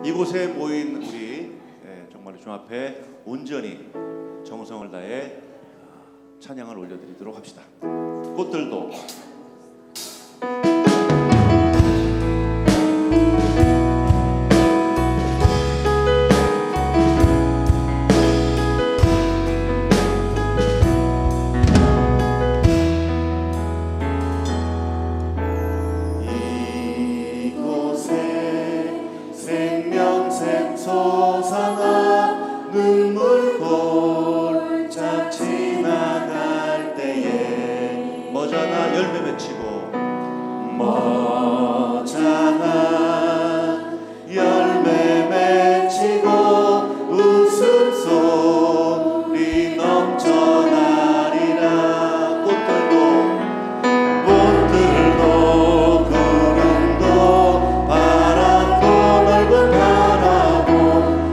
이곳에 모인 우리 정말 주 앞에 온전히 정성을 다해 찬양을 올려드리도록 합시다. 꽃들도 솟아나 눈물 골짝 지나갈 때에 머자나 열매 맺히고 머자나 열매 맺히고 웃음소리 넘쳐나리라. 꽃들도 구름도 바람도 넓은 바라보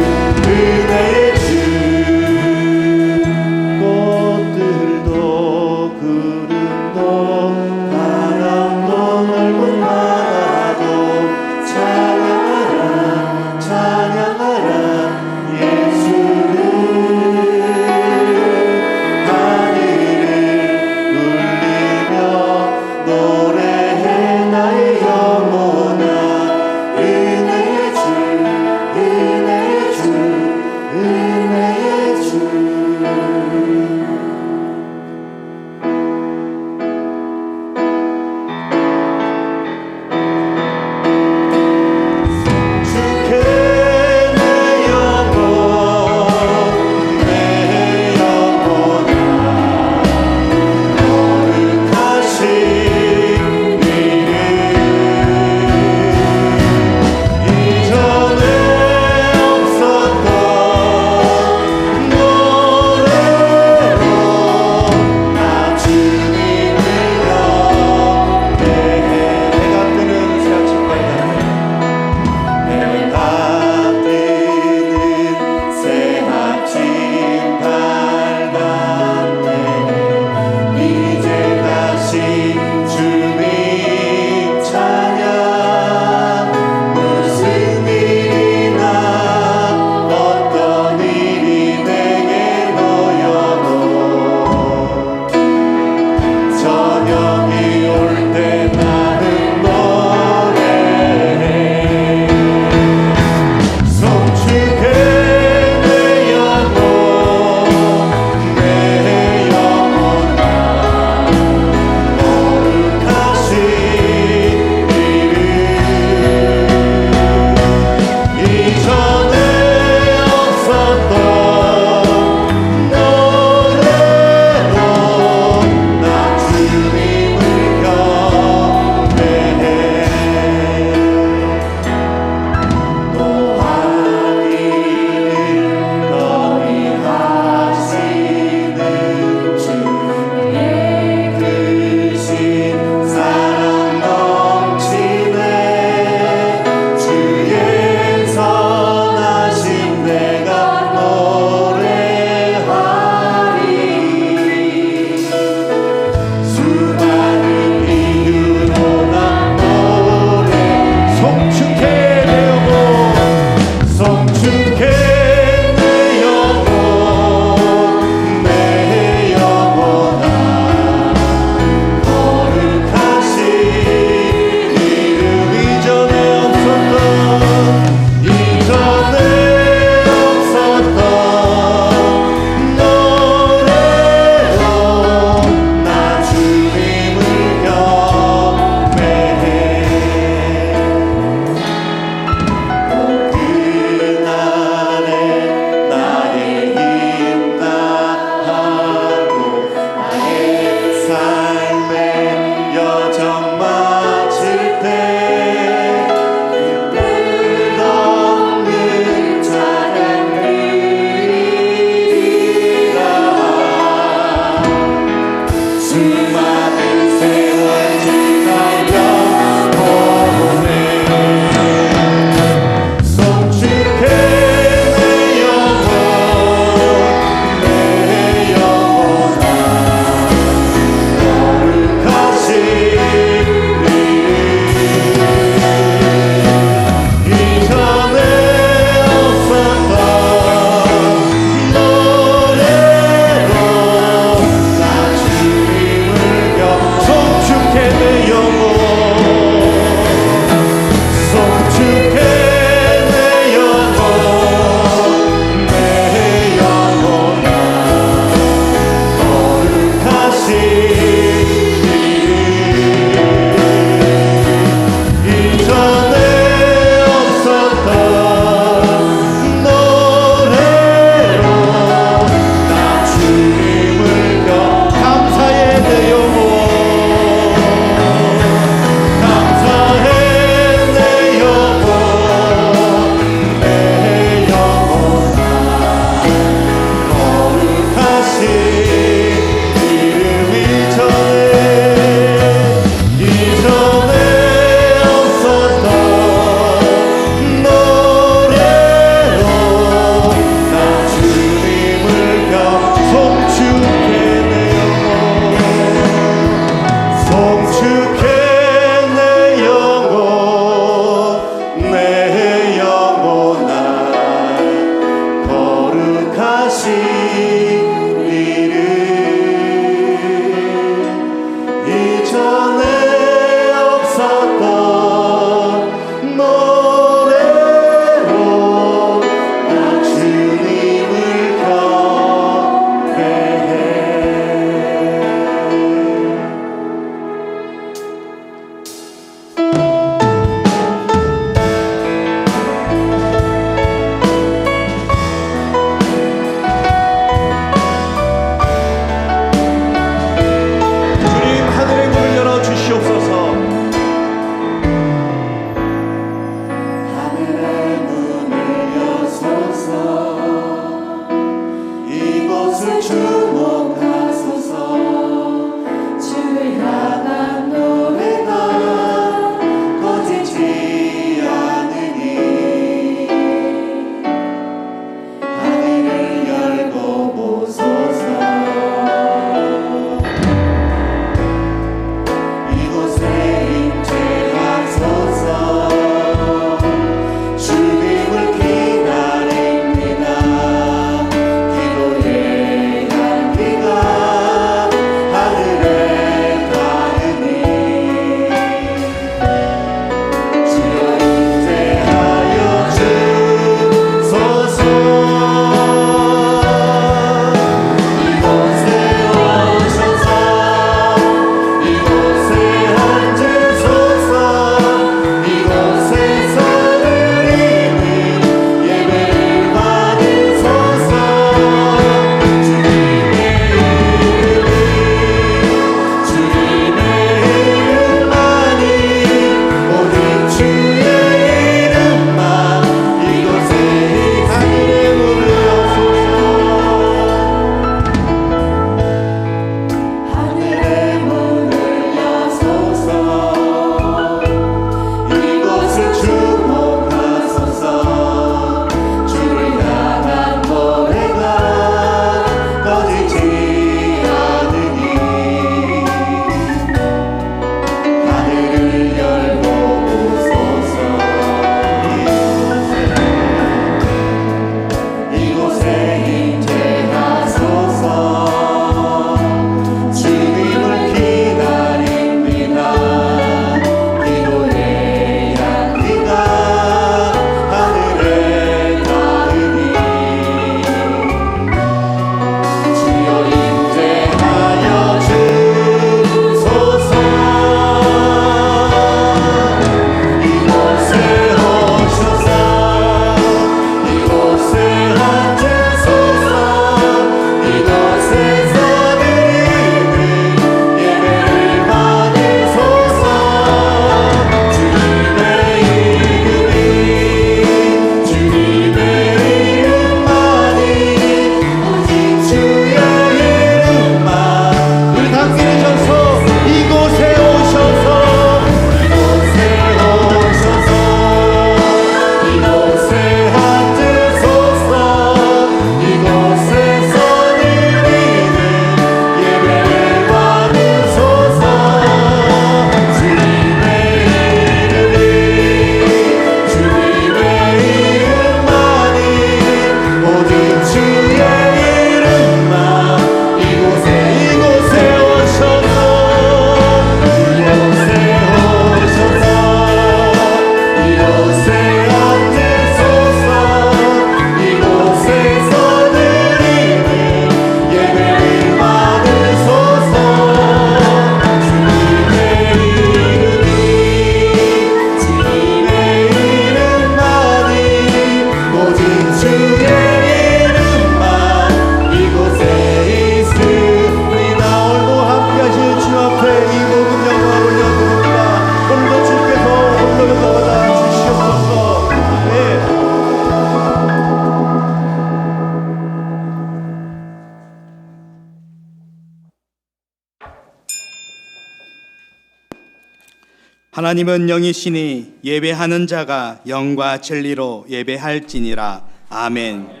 하나님은 영이시니 예배하는 자가 영과 진리로 예배할지니라. 아멘.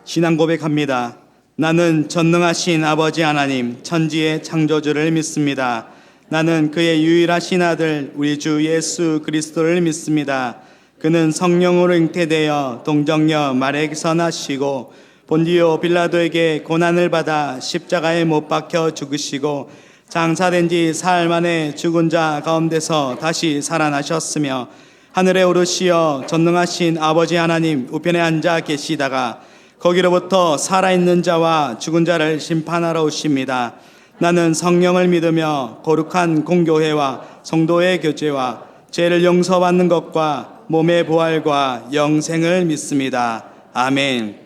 신앙 고백합니다. 나는 전능하신 아버지 하나님 천지의 창조주를 믿습니다. 나는 그의 유일하신 아들 우리 주 예수 그리스도를 믿습니다. 그는 성령으로 잉태되어 동정녀 마리아에게서 나시고 본디오 빌라도에게 고난을 받아 십자가에 못 박혀 죽으시고 장사된 지 사흘 만에 죽은 자 가운데서 다시 살아나셨으며 하늘에 오르시어 전능하신 아버지 하나님 우편에 앉아 계시다가 거기로부터 살아있는 자와 죽은 자를 심판하러 오십니다. 나는 성령을 믿으며 거룩한 공교회와 성도의 교제와 죄를 용서받는 것과 몸의 부활과 영생을 믿습니다. 아멘.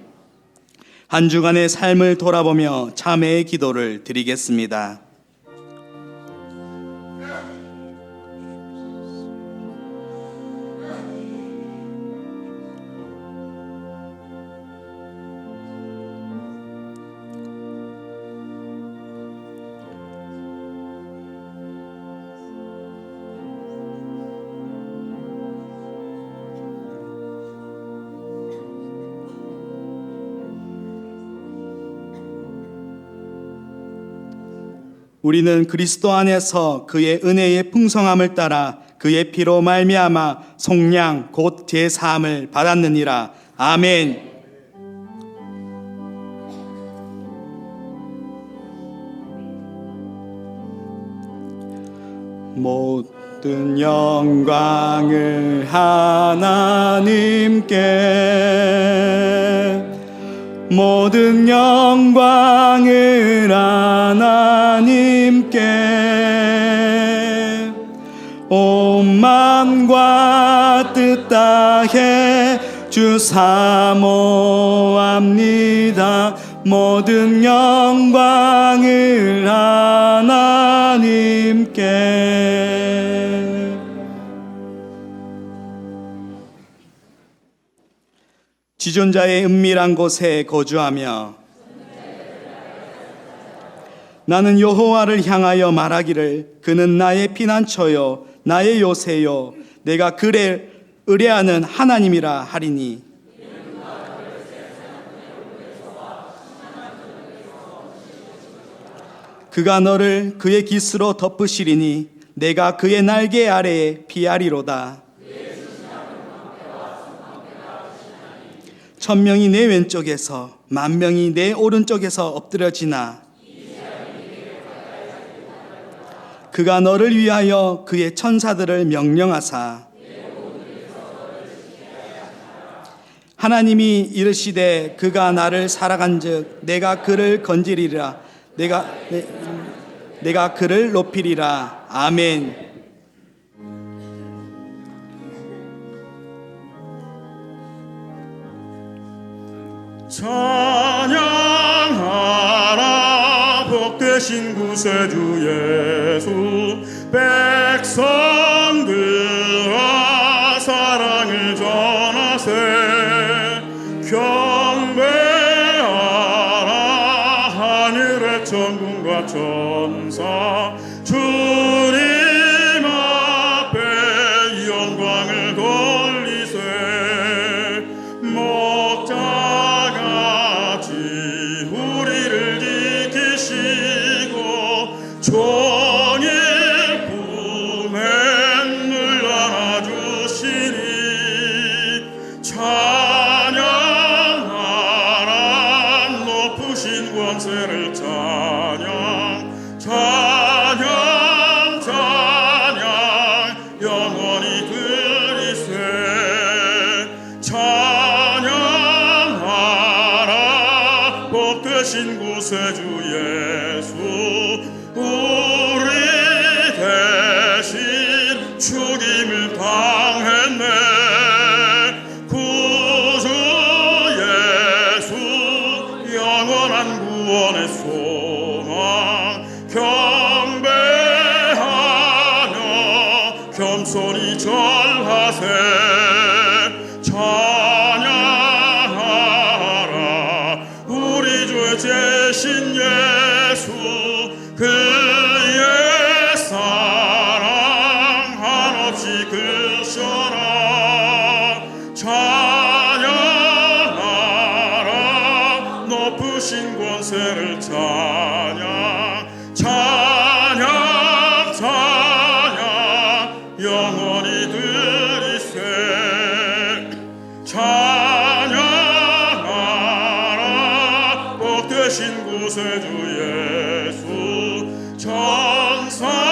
한 주간의 삶을 돌아보며 참회의 기도를 드리겠습니다. 우리는 그리스도 안에서 그의 은혜의 풍성함을 따라 그의 피로 말미암아 속량 곧 제사함을 받았느니라. 아멘. 모든 영광을 하나님께 모든 영광을 하나님께 온 마음과 뜻 다해 주 사모합니다. 모든 영광을 하나님께. 지존자의 은밀한 곳에 거주하며 나는 여호와를 향하여 말하기를 그는 나의 피난처요 나의 요새요 내가 그를 의뢰하는 하나님이라 하리니. 그가 너를 그의 깃으로 덮으시리니 내가 그의 날개 아래에 피하리로다. 천명이 내 왼쪽에서 만명이 내 오른쪽에서 엎드려지나 그가 너를 위하여 그의 천사들을 명령하사 하나님이 이르시되 그가 나를 살아간즉 내가 그를 건지리라. 내가 그를 높이리라. 아멘. 찬양하라 복되신 구세주 예수 백성들아 사랑을 전하세 경배하라 하늘의 천군과 천사 주님 앞에 영광을 돌리세 종일 품에 늘 안아주시니 찬양하라 높으신 권세를 찬양 찬양 찬양 영원히 드리세 찬양하라 복되신 구세주 예수 우리 대신 죽임을 당했네 구주 예수 겸손히 절하세. 찬양하라 우리 주 제신 예수 그의 사랑 한없이 크셔라. 찬양하라 높으신 권세를 찬양 찬양 찬양 영원히 드리세. 찬양하라 복되신 구세주 예수. 천사들아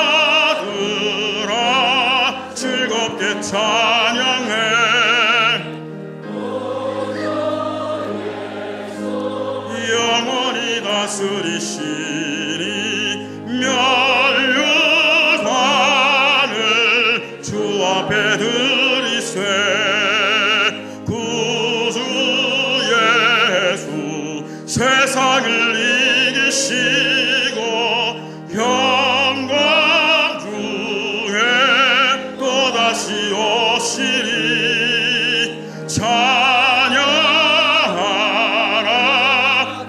즐겁게 찬양해. 영원히 다스리시니 멸류관을 주 앞에 드리세. 구주 예수 세상을 이기시고 영광 중에 또다시 오시리. 찬양하라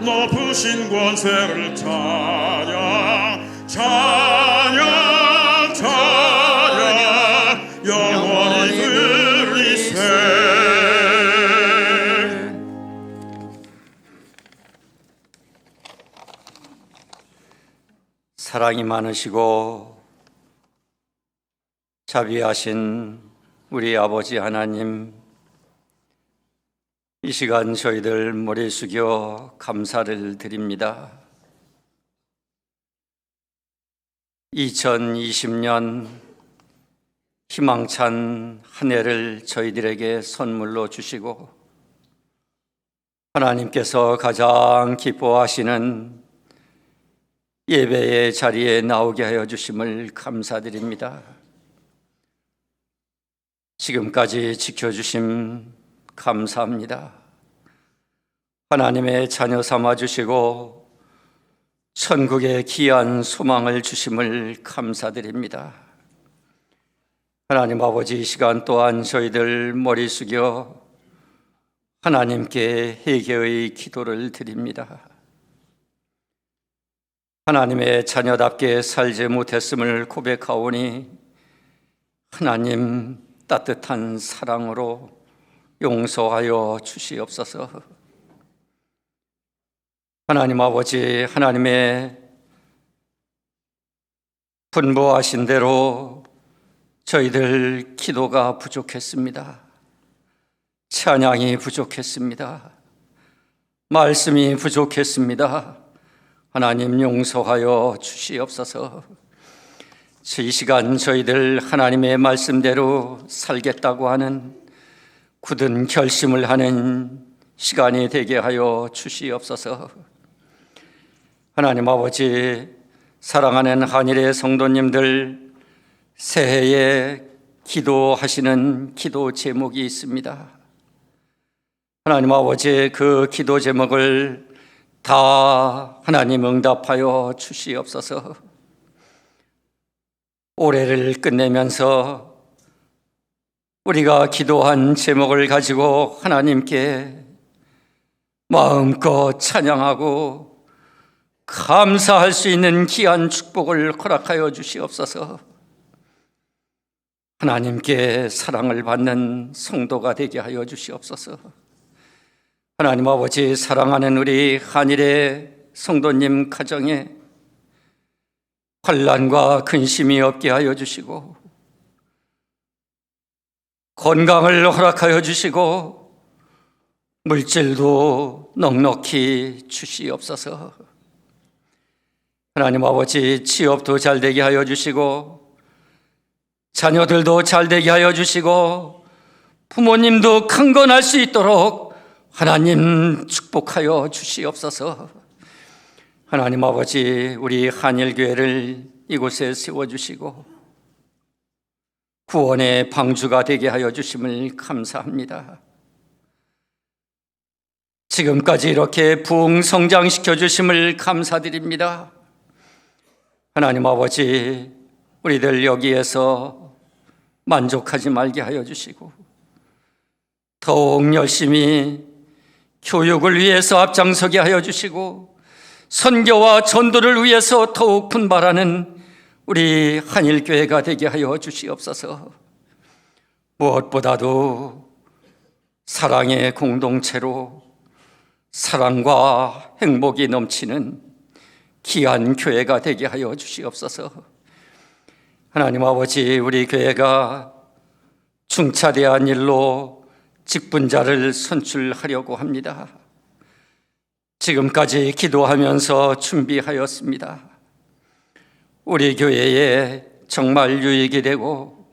높으신 권세를 찬양 찬양 찬양 영원히 드리세. 사랑이 많으시고 자비하신 우리 아버지 하나님, 이 시간 저희들 머리 숙여 감사를 드립니다. 2020년 희망찬 한 해를 저희들에게 선물로 주시고 하나님께서 가장 기뻐하시는 예배의 자리에 나오게 하여 주심을 감사드립니다. 지금까지 지켜주심 감사합니다. 하나님의 자녀 삼아 주시고 천국의 귀한 소망을 주심을 감사드립니다. 하나님 아버지, 이 시간 또한 저희들 머리 숙여 하나님께 회개의 기도를 드립니다. 하나님의 자녀답게 살지 못했음을 고백하오니 하나님 따뜻한 사랑으로 용서하여 주시옵소서. 하나님 아버지, 하나님의 분부하신 대로 저희들 기도가 부족했습니다. 찬양이 부족했습니다. 말씀이 부족했습니다. 하나님 용서하여 주시옵소서. 이 시간 저희들 하나님의 말씀대로 살겠다고 하는 굳은 결심을 하는 시간이 되게 하여 주시옵소서. 하나님 아버지, 사랑하는 한일의 성도님들 새해에 기도하시는 기도 제목이 있습니다. 하나님 아버지, 그 기도 제목을 다 하나님 응답하여 주시옵소서. 올해를 끝내면서 우리가 기도한 제목을 가지고 하나님께 마음껏 찬양하고 감사할 수 있는 귀한 축복을 허락하여 주시옵소서. 하나님께 사랑을 받는 성도가 되게 하여 주시옵소서. 하나님 아버지, 사랑하는 우리 한일의 성도님 가정에 환난과 근심이 없게 하여 주시고 건강을 허락하여 주시고 물질도 넉넉히 주시옵소서. 하나님 아버지, 취업도 잘 되게 하여 주시고 자녀들도 잘 되게 하여 주시고 부모님도 강건할 수 있도록 하나님 축복하여 주시옵소서. 하나님 아버지, 우리 한일교회를 이곳에 세워주시고 구원의 방주가 되게 하여 주심을 감사합니다. 지금까지 이렇게 부흥 성장시켜 주심을 감사드립니다. 하나님 아버지, 우리들 여기에서 만족하지 말게 하여 주시고 더욱 열심히 교육을 위해서 앞장서게 하여 주시고 선교와 전도를 위해서 더욱 분발하는 우리 한일교회가 되게 하여 주시옵소서. 무엇보다도 사랑의 공동체로 사랑과 행복이 넘치는 귀한 교회가 되게 하여 주시옵소서. 하나님 아버지, 우리 교회가 중차대한 일로 직분자를 선출하려고 합니다. 지금까지 기도하면서 준비하였습니다. 우리 교회에 정말 유익이 되고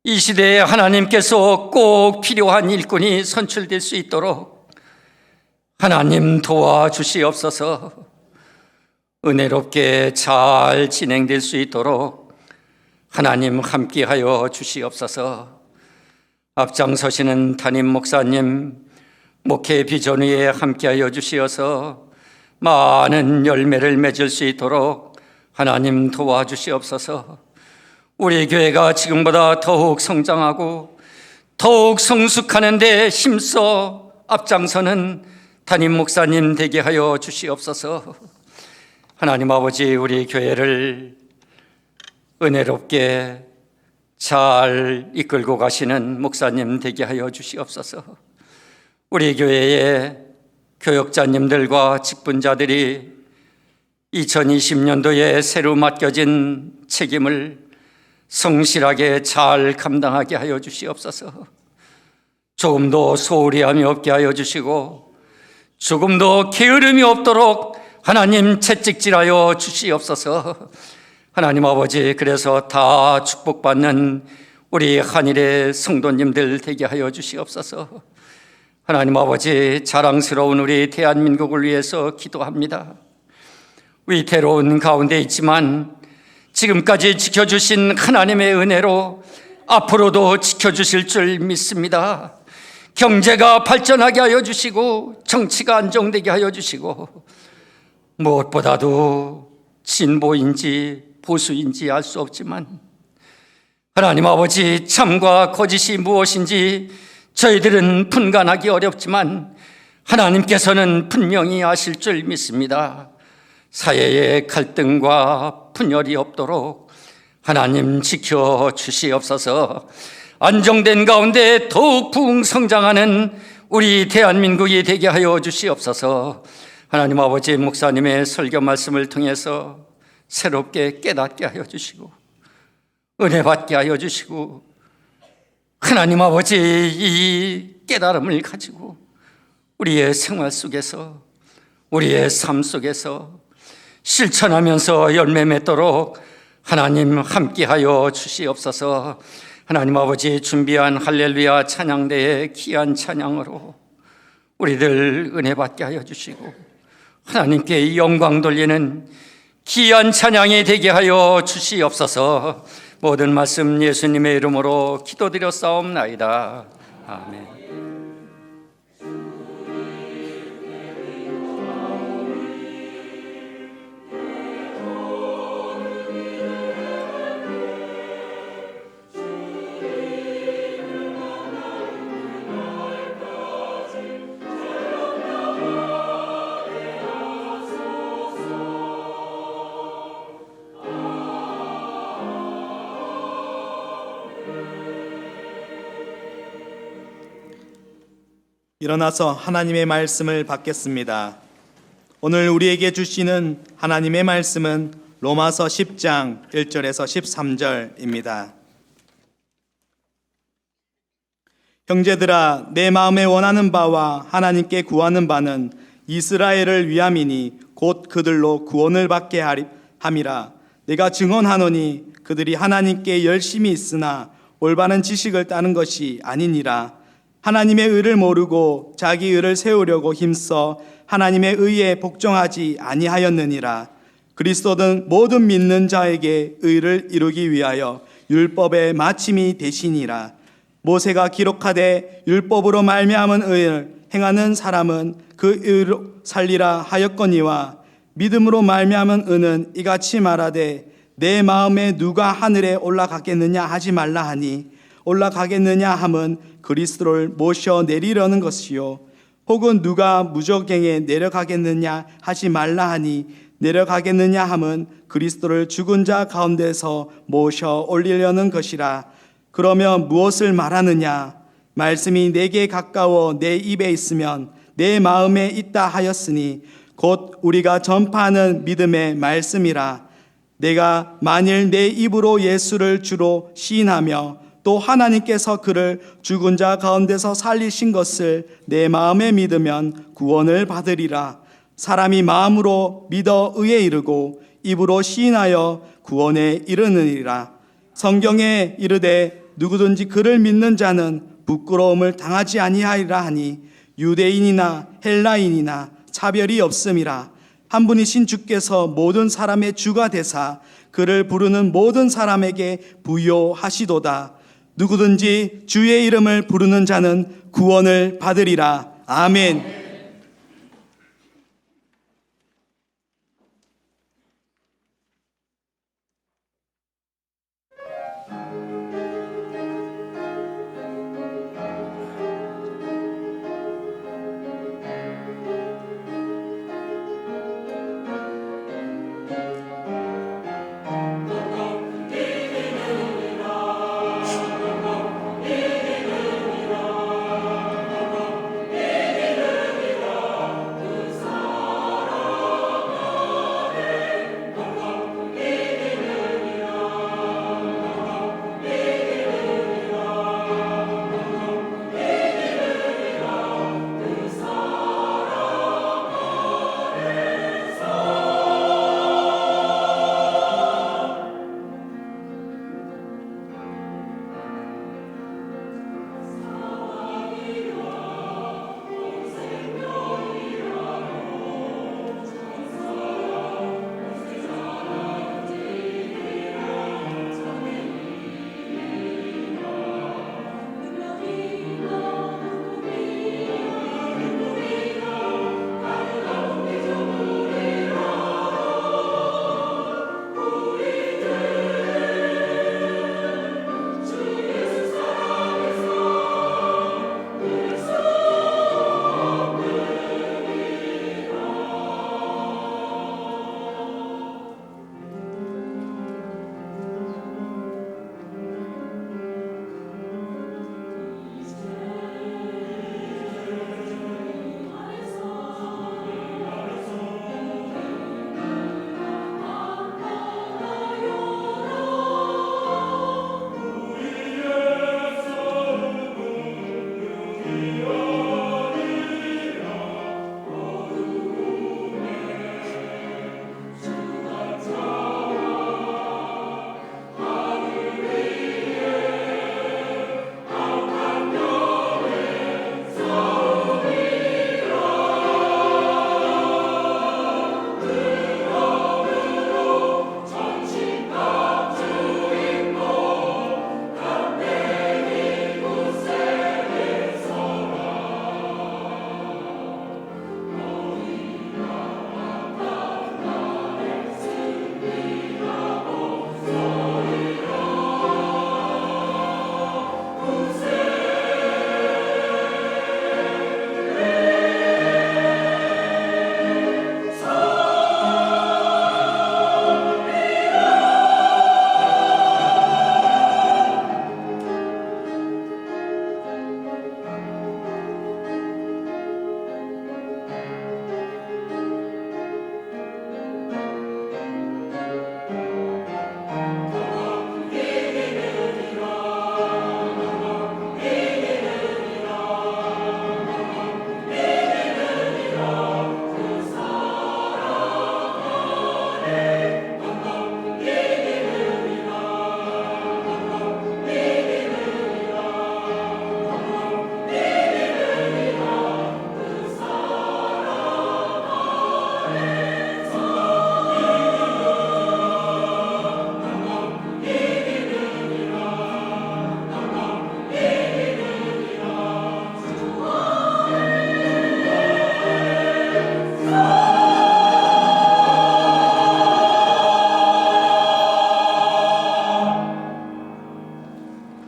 이 시대에 하나님께서 꼭 필요한 일꾼이 선출될 수 있도록 하나님 도와주시옵소서. 은혜롭게 잘 진행될 수 있도록 하나님 함께하여 주시옵소서. 앞장서시는 담임 목사님, 목회 비전 위에 함께하여 주시어서 많은 열매를 맺을 수 있도록 하나님 도와주시옵소서. 우리 교회가 지금보다 더욱 성장하고 더욱 성숙하는 데 힘써 앞장서는 담임 목사님 되게 하여 주시옵소서. 하나님 아버지, 우리 교회를 은혜롭게 잘 이끌고 가시는 목사님 되게 하여 주시옵소서. 우리 교회의 교역자님들과 직분자들이 2020년도에 새로 맡겨진 책임을 성실하게 잘 감당하게 하여 주시옵소서. 조금도 소홀히함이 없게 하여 주시고 조금도 게으름이 없도록 하나님 채찍질하여 주시옵소서. 하나님 아버지, 그래서 다 축복받는 우리 한일의 성도님들 되게 하여 주시옵소서. 하나님 아버지, 자랑스러운 우리 대한민국을 위해서 기도합니다. 위태로운 가운데 있지만 지금까지 지켜주신 하나님의 은혜로 앞으로도 지켜주실 줄 믿습니다. 경제가 발전하게 하여 주시고 정치가 안정되게 하여 주시고 무엇보다도 진보인지 보수인지 알 수 없지만 하나님 아버지, 참과 거짓이 무엇인지 저희들은 분간하기 어렵지만 하나님께서는 분명히 아실 줄 믿습니다. 사회의 갈등과 분열이 없도록 하나님 지켜주시옵소서. 안정된 가운데 더욱 부흥성장하는 우리 대한민국이 되게 하여 주시옵소서. 하나님 아버지, 목사님의 설교 말씀을 통해서 새롭게 깨닫게 하여 주시고 은혜 받게 하여 주시고 하나님 아버지, 이 깨달음을 가지고 우리의 생활 속에서 우리의 삶 속에서 실천하면서 열매 맺도록 하나님 함께하여 주시옵소서. 하나님 아버지, 준비한 할렐루야 찬양대의 귀한 찬양으로 우리들 은혜 받게 하여 주시고 하나님께 영광 돌리는 귀한 찬양이 되게 하여 주시옵소서. 모든 말씀 예수님의 이름으로 기도드렸사옵나이다. 아멘. 일어나서 하나님의 말씀을 받겠습니다. 오늘 우리에게 주시는 하나님의 말씀은 로마서 10장 1절에서 13절입니다. 형제들아, 내 마음에 원하는 바와 하나님께 구하는 바는 이스라엘을 위함이니 곧 그들로 구원을 받게 함이라. 내가 증언하노니 그들이 하나님께 열심히 있으나 올바른 지식을 따는 것이 아니니라. 하나님의 의를 모르고 자기 의를 세우려고 힘써 하나님의 의에 복종하지 아니하였느니라. 그리스도는 모든 믿는 자에게 의를 이루기 위하여 율법의 마침이 되시니라. 모세가 기록하되 율법으로 말미암은 의를 행하는 사람은 그 의로 살리라 하였거니와 믿음으로 말미암은 의는 이같이 말하되 내 마음에 누가 하늘에 올라가겠느냐 하지 말라 하니 올라가겠느냐 함은 그리스도를 모셔 내리려는 것이요 혹은 누가 무저갱에 내려가겠느냐 하지 말라 하니 내려가겠느냐 함은 그리스도를 죽은 자 가운데서 모셔 올리려는 것이라. 그러면 무엇을 말하느냐? 말씀이 내게 가까워 내 입에 있으면 내 마음에 있다 하였으니 곧 우리가 전파하는 믿음의 말씀이라. 내가 만일 내 입으로 예수를 주로 시인하며 또 하나님께서 그를 죽은 자 가운데서 살리신 것을 내 마음에 믿으면 구원을 받으리라. 사람이 마음으로 믿어 의에 이르고 입으로 시인하여 구원에 이르느니라. 성경에 이르되 누구든지 그를 믿는 자는 부끄러움을 당하지 아니하리라 하니 유대인이나 헬라인이나 차별이 없음이라. 한 분이신 주께서 모든 사람의 주가 되사 그를 부르는 모든 사람에게 부요하시도다. 누구든지 주의 이름을 부르는 자는 구원을 받으리라. 아멘.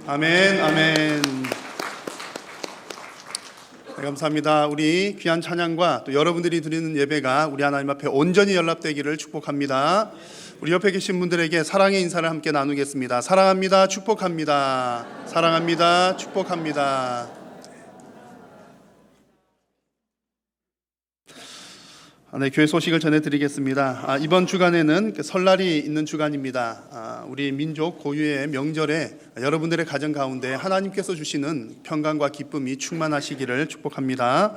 아멘, 아멘. 네, 감사합니다. 우리 귀한 찬양과 또 여러분들이 드리는 예배가 우리 하나님 앞에 온전히 연락되기를 축복합니다. 우리 옆에 계신 분들에게 사랑의 인사를 함께 나누겠습니다. 사랑합니다. 축복합니다. 사랑합니다. 축복합니다. 네, 교회 소식을 전해드리겠습니다. 이번 주간에는 설날이 있는 주간입니다. 우리 민족 고유의 명절에 여러분들의 가정 가운데 하나님께서 주시는 평강과 기쁨이 충만하시기를 축복합니다.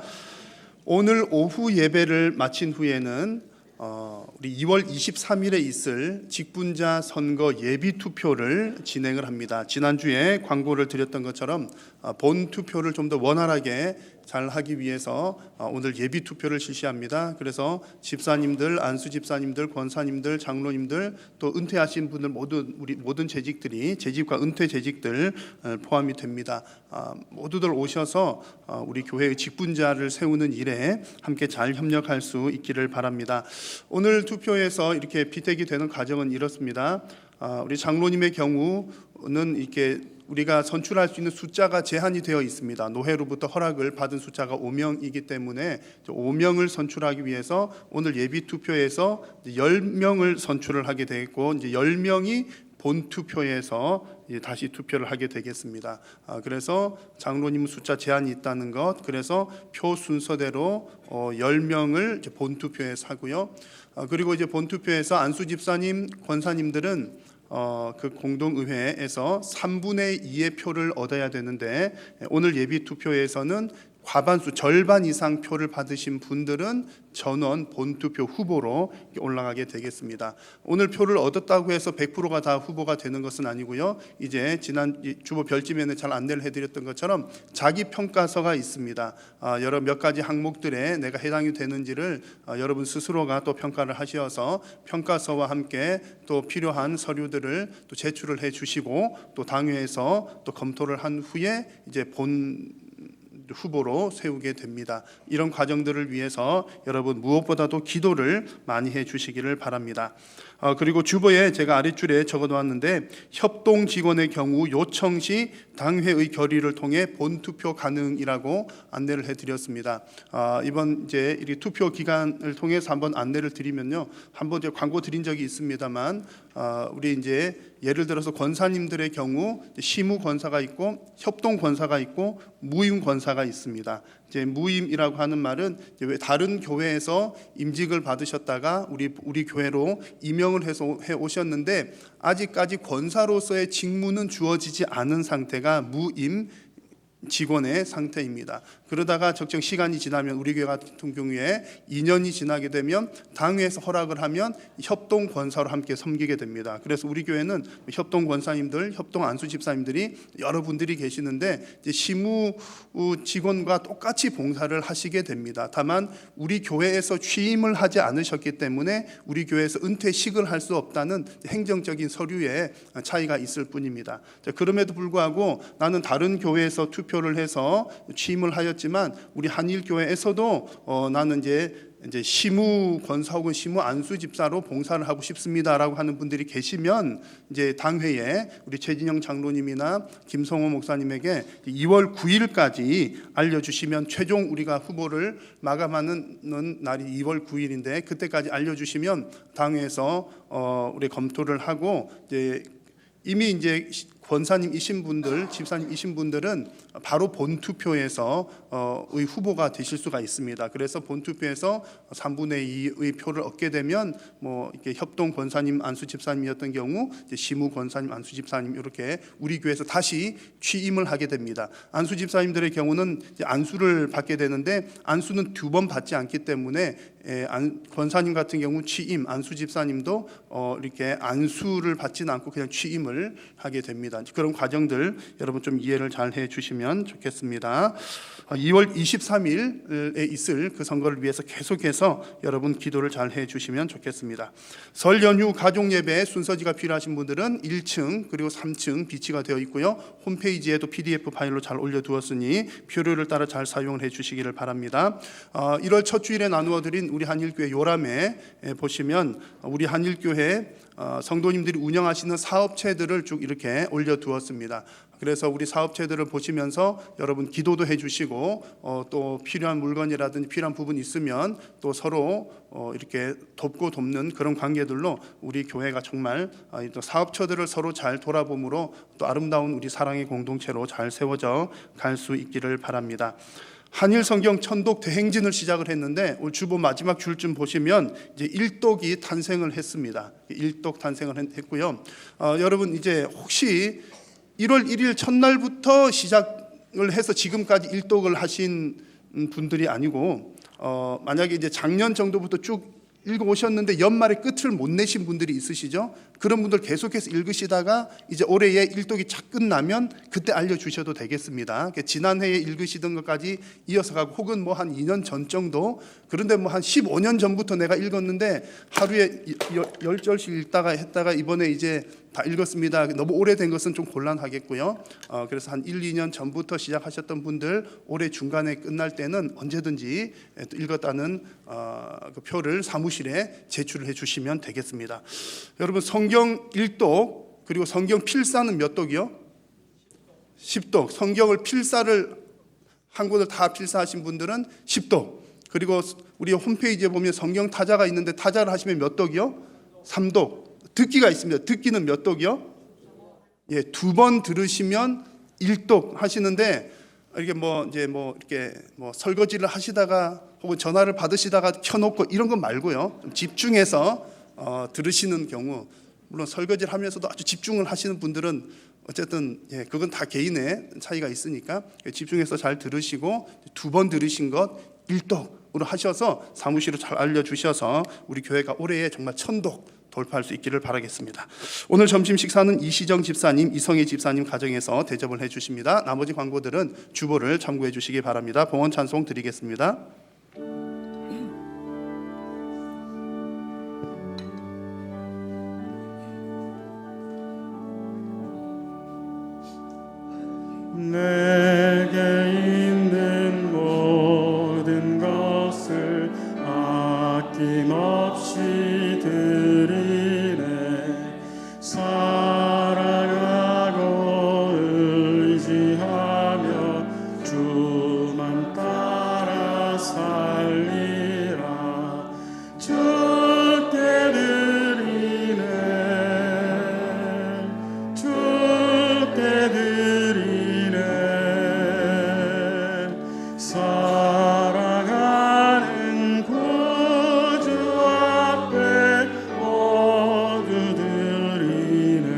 오늘 오후 예배를 마친 후에는 우리 2월 23일에 있을 직분자 선거 예비 투표를 진행을 합니다. 지난주에 광고를 드렸던 것처럼 본 투표를 좀 더 원활하게 잘 하기 위해서 오늘 예비 투표를 실시합니다. 그래서 집사님들, 안수 집사님들, 권사님들, 장로님들, 또 은퇴하신 분들 우리 모든 재직들이 재직과 은퇴 재직들 포함이 됩니다. 모두들 오셔서 우리 교회의 직분자를 세우는 일에 함께 잘 협력할 수 있기를 바랍니다. 오늘 투표에서 이렇게 비택이 되는 과정은 이렇습니다. 우리 장로님의 경우는 이렇게 우리가 선출할 수 있는 숫자가 제한이 되어 있습니다. 노회로부터 허락을 받은 숫자가 5명이기 때문에 5명을 선출하기 위해서 오늘 예비 투표에서 10명을 선출을 하게 되겠고, 이제 10명이 본 투표에서 다시 투표를 하게 되겠습니다. 그래서 장로님 숫자 제한이 있다는 것, 그래서 표 순서대로 10명을 본 투표에서 하고요. 그리고 이제 본 투표에서 안수 집사님, 권사님들은 그 공동의회에서 3분의 2의 표를 얻어야 되는데, 오늘 예비 투표에서는 과반수 절반 이상 표를 받으신 분들은 전원 본투표 후보로 올라가게 되겠습니다. 오늘 표를 얻었다고 해서 100%가 다 후보가 되는 것은 아니고요. 이제 지난 주보 별지면에 잘 안내를 해드렸던 것처럼 자기 평가서가 있습니다. 여러 몇 가지 항목들에 내가 해당이 되는지를 여러분 스스로가 또 평가를 하셔서 평가서와 함께 또 필요한 서류들을 또 제출을 해주시고, 또 당회에서 또 검토를 한 후에 이제 본 후보로 세우게 됩니다. 이런 과정들을 위해서 여러분 무엇보다도 기도를 많이 해주시기를 바랍니다. 그리고 주보에 제가 아랫줄에 적어놓았는데, 협동 직원의 경우 요청 시 당회의 결의를 통해 본투표 가능이라고 안내를 해드렸습니다. 이번 이제 이 투표 기간을 통해서 한번 안내를 드리면요, 한번 이제 광고 드린 적이 있습니다만, 우리 이제 예를 들어서 권사님들의 경우 시무 권사가 있고 협동 권사가 있고 무임 권사가 있습니다. 이제 무임이라고 하는 말은 이제 다른 교회에서 임직을 받으셨다가 우리 교회로 임명을 해서 해 오셨는데 아직까지 권사로서의 직무는 주어지지 않은 상태가 무임 직원의 상태입니다. 그러다가 적정 시간이 지나면 우리 교회 같은 경우에 2년이 지나게 되면 당회에서 허락을 하면 협동 권사로 함께 섬기게 됩니다. 그래서 우리 교회는 협동 권사님들, 협동 안수 집사님들이 여러분들이 계시는데 이제 시무 직원과 똑같이 봉사를 하시게 됩니다. 다만 우리 교회에서 취임을 하지 않으셨기 때문에 우리 교회에서 은퇴식을 할 수 없다는 행정적인 서류에 차이가 있을 뿐입니다. 그럼에도 불구하고 나는 다른 교회에서 투표를 해서 취임을 하였지만 우리 한일교회에서도 나는 이제 시무 권사 혹은 시무 안수 집사로 봉사를 하고 싶습니다라고 하는 분들이 계시면 이제 당회에 우리 최진영 장로님이나 김성호 목사님에게 2월 9일까지 알려주시면, 최종 우리가 후보를 마감하는 날이 2월 9일인데 그때까지 알려주시면 당회에서 우리 검토를 하고, 이제 이미 이제 권사님이신 분들, 집사님이신 분들은 바로 본투표에서 의 후보가 되실 수가 있습니다. 그래서 본투표에서 3분의 2의 표를 얻게 되면 뭐 이렇게 협동 권사님, 안수 집사님이었던 경우 이제 시무 권사님, 안수 집사님 이렇게 우리 교회에서 다시 취임을 하게 됩니다. 안수 집사님들의 경우는 이제 안수를 받게 되는데 안수는 2번 받지 않기 때문에 권사님 같은 경우 취임, 안수 집사님도 이렇게 안수를 받지는 않고 그냥 취임을 하게 됩니다. 그런 과정들 여러분 좀 이해를 잘 해주시면 좋겠습니다. 2월 23일에 있을 그 선거를 위해서 계속해서 여러분 기도를 잘 해주시면 좋겠습니다. 설 연휴 가족 예배 순서지가 필요하신 분들은 1층 그리고 3층 비치가 되어 있고요. 홈페이지에도 PDF 파일로 잘 올려두었으니 필요를 따라 잘 사용을 해주시기를 바랍니다. 1월 첫 주일에 나누어 드린 우리 한일교회 요람에 보시면 우리 한일교회 성도님들이 운영하시는 사업체들을 쭉 이렇게 올려두었습니다. 그래서 우리 사업체들을 보시면서 여러분 기도도 해주시고 또 필요한 물건이라든지 필요한 부분이 있으면 또 서로 이렇게 돕고 돕는 그런 관계들로 우리 교회가 정말 또 사업처들을 서로 잘 돌아봄으로 또 아름다운 우리 사랑의 공동체로 잘 세워져 갈 수 있기를 바랍니다. 한일 성경 천독 대행진을 시작을 했는데 오늘 주보 마지막 줄쯤 보시면 이제 일독이 탄생을 했습니다. 일독 탄생을 했고요. 여러분 이제 혹시 1월 1일 첫날부터 시작을 해서 지금까지 일독을 하신 분들이 아니고 만약에 이제 작년 정도부터 쭉 읽어 오셨는데 연말에 끝을 못 내신 분들이 있으시죠? 그런 분들 계속해서 읽으시다가 이제 올해에 일독이 착 끝나면 그때 알려주셔도 되겠습니다. 지난해에 읽으시던 것까지 이어서 가고 혹은 뭐 한 2년 전 정도, 그런데 뭐 한 15년 전부터 내가 읽었는데 하루에 10절씩 읽다가 했다가 이번에 이제 다 읽었습니다. 너무 오래된 것은 좀 곤란하겠고요. 그래서 한 1, 2년 전부터 시작하셨던 분들 올해 중간에 끝날 때는 언제든지 또 읽었다는 그 표를 사무실에 제출을 해주시면 되겠습니다. 여러분 성경 1독 그리고 성경 필사는 몇 독이요? 10독. 성경을 필사를 한 권을 다 필사하신 분들은 10독. 그리고 우리 홈페이지에 보면 성경 타자가 있는데 타자를 하시면 몇 독이요? 3독. 듣기가 있습니다. 듣기는 몇 독이요? 예, 2번 들으시면 1독 하시는데 이렇게 이렇게 설거지를 하시다가 혹은 전화를 받으시다가 켜놓고 이런 거 말고요. 좀 집중해서 들으시는 경우, 물론 설거지를 하면서도 아주 집중을 하시는 분들은 어쨌든 그건 다 개인의 차이가 있으니까 집중해서 잘 들으시고 2번 들으신 것 1독으로 하셔서 사무실로 잘 알려주셔서 우리 교회가 올해에 정말 1000독 돌파할 수 있기를 바라겠습니다. 오늘 점심 식사는 이시정 집사님, 이성희 집사님 가정에서 대접을 해주십니다. 나머지 광고들은 주보를 참고해 주시기 바랍니다. 봉헌 찬송 드리겠습니다. 내게 있는 모든 것을 아낌없이 드리네. 사랑하고 의지하며 주만 따라 살리라. 주께 드리네. 주께 드리네. 사랑하는 구주 앞에 모두 드리네.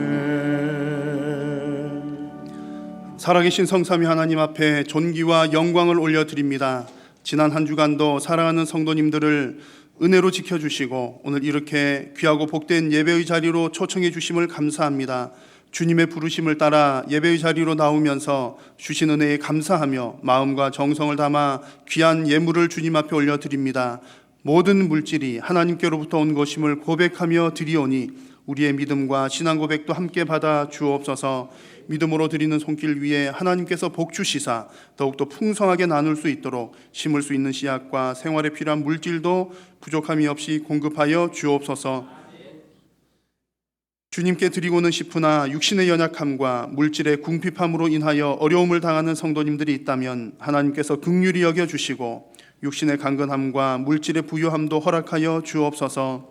살아계신 성삼위 하나님 앞에 존귀와 영광을 올려드립니다. 지난 한 주간도 사랑하는 성도님들을 은혜로 지켜주시고 오늘 이렇게 귀하고 복된 예배의 자리로 초청해 주심을 감사합니다. 주님의 부르심을 따라 예배의 자리로 나오면서 주신 은혜에 감사하며 마음과 정성을 담아 귀한 예물을 주님 앞에 올려드립니다. 모든 물질이 하나님께로부터 온 것임을 고백하며 드리오니 우리의 믿음과 신앙 고백도 함께 받아 주옵소서. 믿음으로 드리는 손길 위에 하나님께서 복 주시사 더욱더 풍성하게 나눌 수 있도록 심을 수 있는 씨앗과 생활에 필요한 물질도 부족함이 없이 공급하여 주옵소서. 주님께 드리고는 싶으나 육신의 연약함과 물질의 궁핍함으로 인하여 어려움을 당하는 성도님들이 있다면 하나님께서 긍휼히 여겨주시고 육신의 강건함과 물질의 부유함도 허락하여 주옵소서.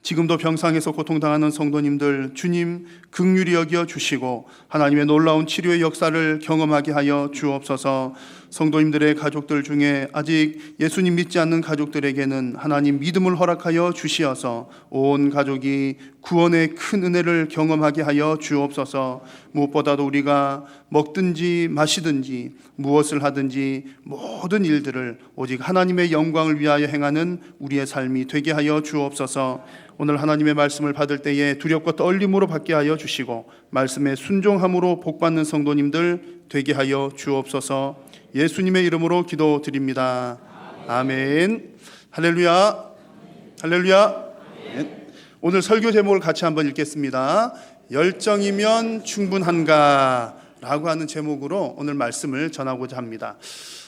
지금도 병상에서 고통당하는 성도님들 주님 긍휼히 여겨 주시고 하나님의 놀라운 치료의 역사를 경험하게 하여 주옵소서. 성도님들의 가족들 중에 아직 예수님 믿지 않는 가족들에게는 하나님 믿음을 허락하여 주시어서 온 가족이 구원의 큰 은혜를 경험하게 하여 주옵소서. 무엇보다도 우리가 먹든지 마시든지 무엇을 하든지 모든 일들을 오직 하나님의 영광을 위하여 행하는 우리의 삶이 되게 하여 주옵소서. 오늘 하나님의 말씀을 받을 때에 두렵고 떨림으로 받게 하여 주시고 말씀에 순종함으로 복받는 성도님들 되게 하여 주옵소서. 예수님의 이름으로 기도드립니다. 아멘. 할렐루야. 할렐루야. 오늘 설교 제목을 같이 한번 읽겠습니다. 열정이면 충분한가 라고 하는 제목으로 오늘 말씀을 전하고자 합니다.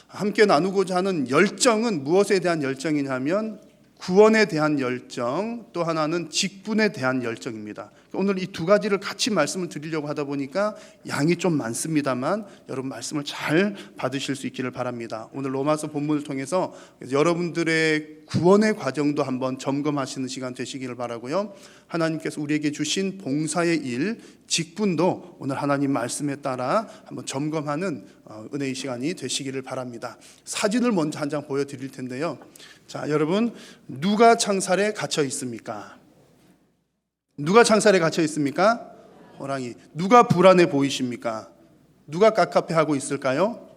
함께 나누고자 하는 열정은 무엇에 대한 열정이냐면 구원에 대한 열정, 또 하나는 직분에 대한 열정입니다. 오늘 이 두 가지를 같이 말씀을 드리려고 하다 보니까 양이 좀 많습니다만 여러분 말씀을 잘 받으실 수 있기를 바랍니다. 오늘 로마서 본문을 통해서 여러분들의 구원의 과정도 한번 점검하시는 시간 되시기를 바라고요. 하나님께서 우리에게 주신 봉사의 일, 직분도 오늘 하나님 말씀에 따라 한번 점검하는 은혜의 시간이 되시기를 바랍니다. 사진을 먼저 한 장 보여드릴 텐데요. 자, 여러분, 누가 창살에 갇혀 있습니까? 누가 창살에 갇혀 있습니까? 호랑이. 누가 불안해 보이십니까? 누가 깝깝해하고 있을까요?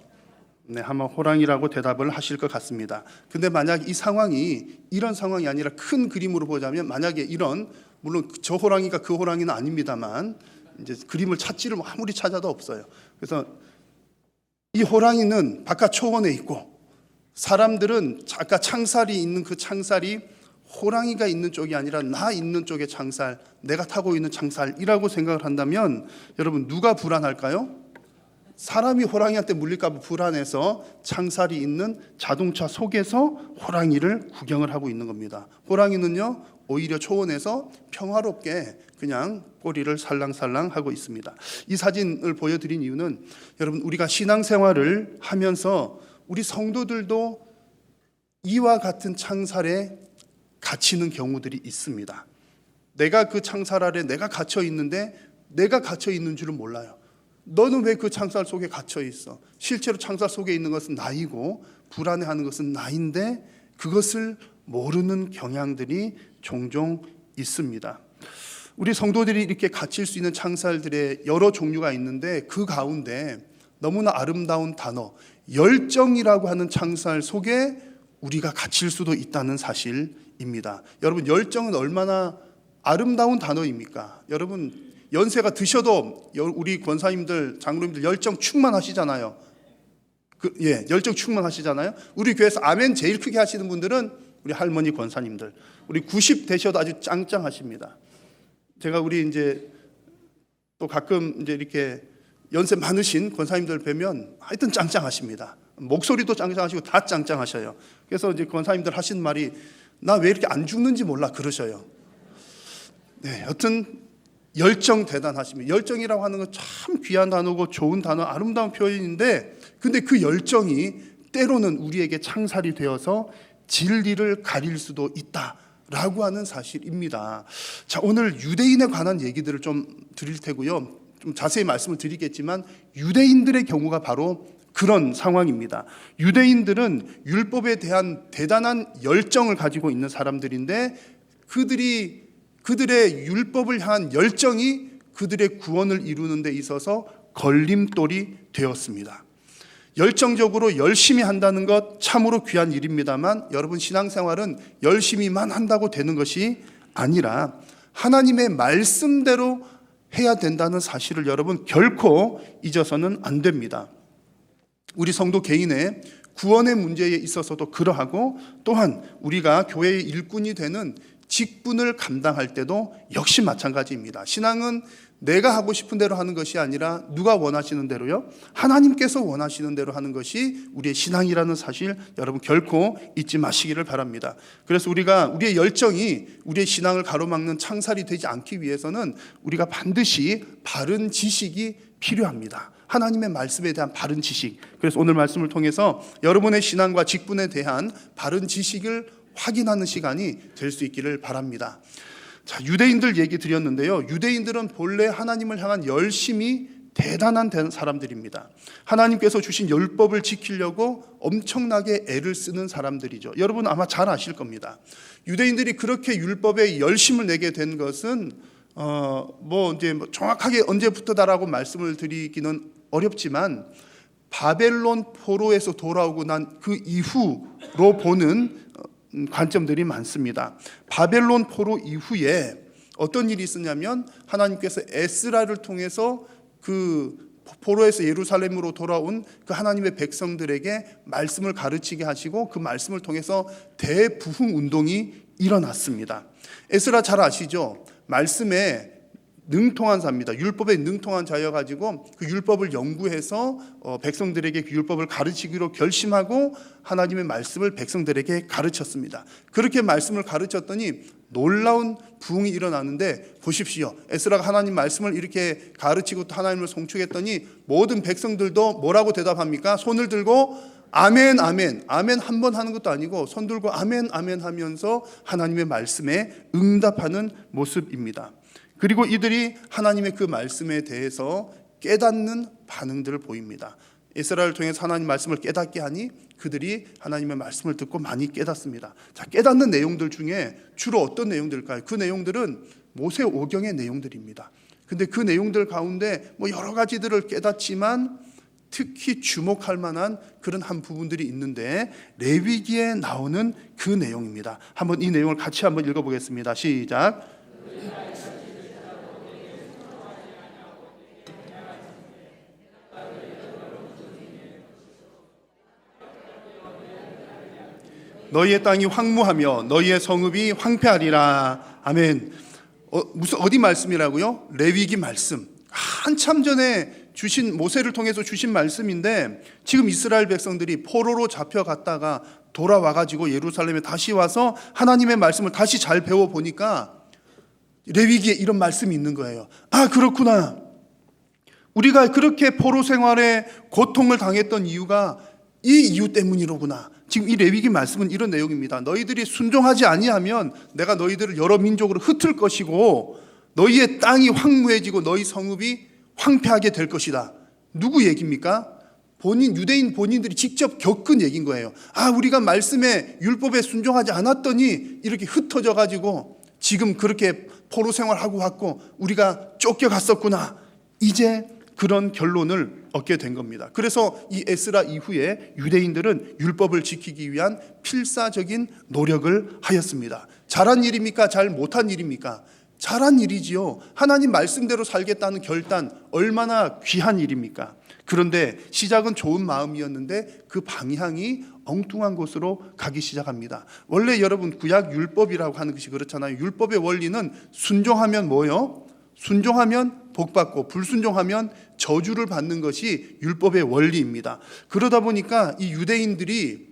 네, 아마 호랑이라고 대답을 하실 것 같습니다. 근데 만약 이 상황이 이런 상황이 아니라 큰 그림으로 보자면, 만약에 이런, 물론 저 호랑이가 그 호랑이는 아닙니다만 이제 그림을 찾지를 아무리 찾아도 없어요. 그래서 이 호랑이는 바깥 초원에 있고, 사람들은 아까 창살이 있는 그 창살이 호랑이가 있는 쪽이 아니라 나 있는 쪽의 창살, 내가 타고 있는 창살이라고 생각을 한다면 여러분 누가 불안할까요? 사람이 호랑이한테 물릴까 봐 불안해서 창살이 있는 자동차 속에서 호랑이를 구경을 하고 있는 겁니다. 호랑이는요 오히려 초원에서 평화롭게 그냥 꼬리를 살랑살랑 하고 있습니다. 이 사진을 보여드린 이유는 여러분 우리가 신앙생활을 하면서 우리 성도들도 이와 같은 창살에 갇히는 경우들이 있습니다. 내가 그 창살 아래 내가 갇혀 있는데 내가 갇혀 있는 줄은 몰라요. 너는 왜 그 창살 속에 갇혀 있어? 실제로 창살 속에 있는 것은 나이고 불안해하는 것은 나인데 그것을 모르는 경향들이 종종 있습니다. 우리 성도들이 이렇게 갇힐 수 있는 창살들의 여러 종류가 있는데 그 가운데 너무나 아름다운 단어 열정이라고 하는 창살 속에 우리가 갇힐 수도 있다는 사실입니다. 여러분 열정은 얼마나 아름다운 단어입니까? 여러분 연세가 드셔도 우리 권사님들 장로님들 열정 충만하시잖아요. 열정 충만하시잖아요. 우리 교회에서 아멘 제일 크게 하시는 분들은 우리 할머니 권사님들. 우리 90 되셔도 아주 짱짱하십니다. 제가 우리 이제 또 가끔 이제 이렇게 연세 많으신 권사님들 뵈면 하여튼 짱짱하십니다. 목소리도 짱짱하시고 다 짱짱하셔요. 그래서 이제 권사님들 하신 말이 나 왜 이렇게 안 죽는지 몰라 그러셔요. 네, 여튼 열정 대단하십니다. 열정이라고 하는 건 참 귀한 단어고 좋은 단어, 아름다운 표현인데 근데 그 열정이 때로는 우리에게 창살이 되어서 진리를 가릴 수도 있다라고 하는 사실입니다. 자, 오늘 유대인에 관한 얘기들을 좀 드릴 테고요. 좀 자세히 말씀을 드리겠지만 유대인들의 경우가 바로 그런 상황입니다. 유대인들은 율법에 대한 대단한 열정을 가지고 있는 사람들인데 그들의 율법을 향한 열정이 그들의 구원을 이루는 데 있어서 걸림돌이 되었습니다. 열정적으로 열심히 한다는 것 참으로 귀한 일입니다만 여러분 신앙생활은 열심히만 한다고 되는 것이 아니라 하나님의 말씀대로 해야 된다는 사실을 여러분 결코 잊어서는 안 됩니다. 우리 성도 개인의 구원의 문제에 있어서도 그러하고 또한 우리가 교회의 일꾼이 되는 직분을 감당할 때도 역시 마찬가지입니다. 신앙은 내가 하고 싶은 대로 하는 것이 아니라 누가 원하시는 대로요? 하나님께서 원하시는 대로 하는 것이 우리의 신앙이라는 사실 여러분 결코 잊지 마시기를 바랍니다. 그래서 우리가 우리의 열정이 우리의 신앙을 가로막는 창살이 되지 않기 위해서는 우리가 반드시 바른 지식이 필요합니다. 하나님의 말씀에 대한 바른 지식. 그래서 오늘 말씀을 통해서 여러분의 신앙과 직분에 대한 바른 지식을 확인하는 시간이 될 수 있기를 바랍니다. 자, 유대인들 얘기 드렸는데요. 유대인들은 본래 하나님을 향한 열심이 대단한 사람들입니다. 하나님께서 주신 율법을 지키려고 엄청나게 애를 쓰는 사람들이죠. 여러분 아마 잘 아실 겁니다. 유대인들이 그렇게 율법에 열심을 내게 된 것은 이제 정확하게 언제부터다라고 말씀을 드리기는 어렵지만 바벨론 포로에서 돌아오고 난 그 이후로 보는 관점들이 많습니다. 바벨론 포로 이후에 어떤 일이 있었냐면 하나님께서 에스라를 통해서 그 포로에서 예루살렘으로 돌아온 그 하나님의 백성들에게 말씀을 가르치게 하시고 그 말씀을 통해서 대부흥 운동이 일어났습니다. 에스라 잘 아시죠? 말씀에 능통한 자입니다. 율법에 능통한 자여가지고 그 율법을 연구해서 백성들에게 그 율법을 가르치기로 결심하고 하나님의 말씀을 백성들에게 가르쳤습니다. 그렇게 말씀을 가르쳤더니 놀라운 부흥이 일어나는데 보십시오. 에스라가 하나님 말씀을 이렇게 가르치고 또 하나님을 송축했더니 모든 백성들도 뭐라고 대답합니까? 손을 들고 아멘 아멘 아멘 한 번 하는 것도 아니고 손 들고 아멘 아멘 하면서 하나님의 말씀에 응답하는 모습입니다. 그리고 이들이 하나님의 그 말씀에 대해서 깨닫는 반응들을 보입니다. 에스라를 통해서 하나님 말씀을 깨닫게 하니 그들이 하나님의 말씀을 듣고 많이 깨닫습니다. 자, 깨닫는 내용들 중에 주로 어떤 내용들일까요? 그 내용들은 모세오경의 내용들입니다. 근데 그 내용들 가운데 뭐 여러 가지들을 깨닫지만 특히 주목할 만한 그런 한 부분들이 있는데 레위기에 나오는 그 내용입니다. 한번 이 내용을 같이 한번 읽어보겠습니다. 시작. 너희의 땅이 황무하며 너희의 성읍이 황폐하리라. 아멘. 어디 말씀이라고요? 레위기 말씀. 한참 전에 주신 모세를 통해서 주신 말씀인데 지금 이스라엘 백성들이 포로로 잡혀갔다가 돌아와가지고 예루살렘에 다시 와서 하나님의 말씀을 다시 잘 배워보니까 레위기에 이런 말씀이 있는 거예요. 아, 그렇구나. 우리가 그렇게 포로 생활에 고통을 당했던 이유가 이 이유 때문이로구나. 지금 이 레위기 말씀은 이런 내용입니다. 너희들이 순종하지 아니하면 내가 너희들을 여러 민족으로 흩을 것이고 너희의 땅이 황무해지고 너희 성읍이 황폐하게 될 것이다. 누구 얘기입니까? 유대인 본인들이 직접 겪은 얘기인 거예요. 아, 우리가 말씀에 율법에 순종하지 않았더니 이렇게 흩어져 가지고 지금 그렇게 포로 생활하고 왔고 우리가 쫓겨갔었구나. 이제 그런 결론을 얻게 된 겁니다. 그래서 이 에스라 이후에 유대인들은 율법을 지키기 위한 필사적인 노력을 하였습니다. 잘한 일입니까? 잘 못한 일입니까? 잘한 일이지요. 하나님 말씀대로 살겠다는 결단 얼마나 귀한 일입니까? 그런데 시작은 좋은 마음이었는데 그 방향이 엉뚱한 곳으로 가기 시작합니다. 원래 여러분 구약 율법이라고 하는 것이 그렇잖아요. 율법의 원리는 순종하면 뭐요? 순종하면 복받고 불순종하면 저주를 받는 것이 율법의 원리입니다. 그러다 보니까 이 유대인들이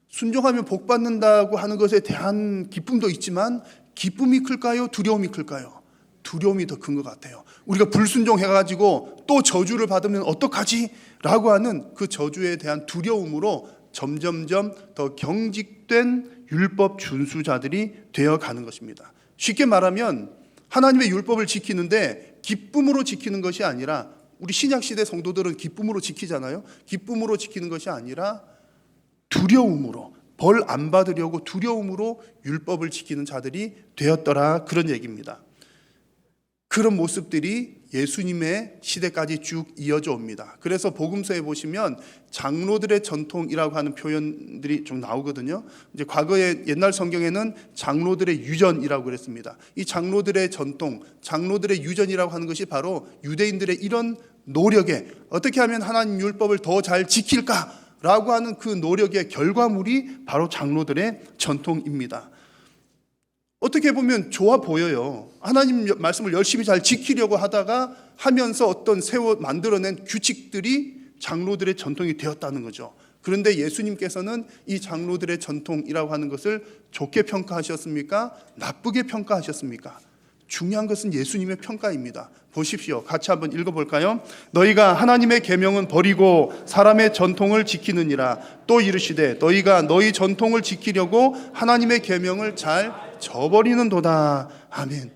순종하면 복받는다고 하는 것에 대한 기쁨도 있지만 기쁨이 클까요? 두려움이 클까요? 두려움이 더 큰 것 같아요. 우리가 불순종해가지고 또 저주를 받으면 어떡하지? 라고 하는 그 저주에 대한 두려움으로 점점점 더 경직된 율법 준수자들이 되어가는 것입니다. 쉽게 말하면 하나님의 율법을 지키는데 기쁨으로 지키는 것이 아니라 우리 신약시대 성도들은 기쁨으로 지키잖아요. 기쁨으로 지키는 것이 아니라 두려움으로 벌 안 받으려고 두려움으로 율법을 지키는 자들이 되었더라 그런 얘기입니다. 그런 모습들이 예수님의 시대까지 쭉 이어져 옵니다. 그래서 복음서에 보시면 장로들의 전통이라고 하는 표현들이 좀 나오거든요. 이제 과거에 옛날 성경에는 장로들의 유전이라고 그랬습니다. 이 장로들의 전통, 장로들의 유전이라고 하는 것이 바로 유대인들의 이런 노력에 어떻게 하면 하나님 율법을 더 잘 지킬까라고 하는 그 노력의 결과물이 바로 장로들의 전통입니다. 어떻게 보면 좋아 보여요. 하나님 말씀을 열심히 잘 지키려고 하다가 하면서 어떤 만들어낸 규칙들이 장로들의 전통이 되었다는 거죠. 그런데 예수님께서는 이 장로들의 전통이라고 하는 것을 좋게 평가하셨습니까? 나쁘게 평가하셨습니까? 중요한 것은 예수님의 평가입니다. 보십시오. 같이 한번 읽어볼까요? 너희가 하나님의 계명은 버리고 사람의 전통을 지키느니라. 또 이르시되 너희가 너희 전통을 지키려고 하나님의 계명을 잘 저버리는도다. 아멘.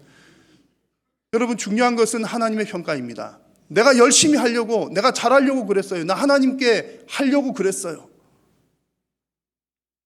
여러분, 중요한 것은 하나님의 평가입니다. 내가 열심히 하려고, 내가 잘하려고 그랬어요. 나 하나님께 하려고 그랬어요.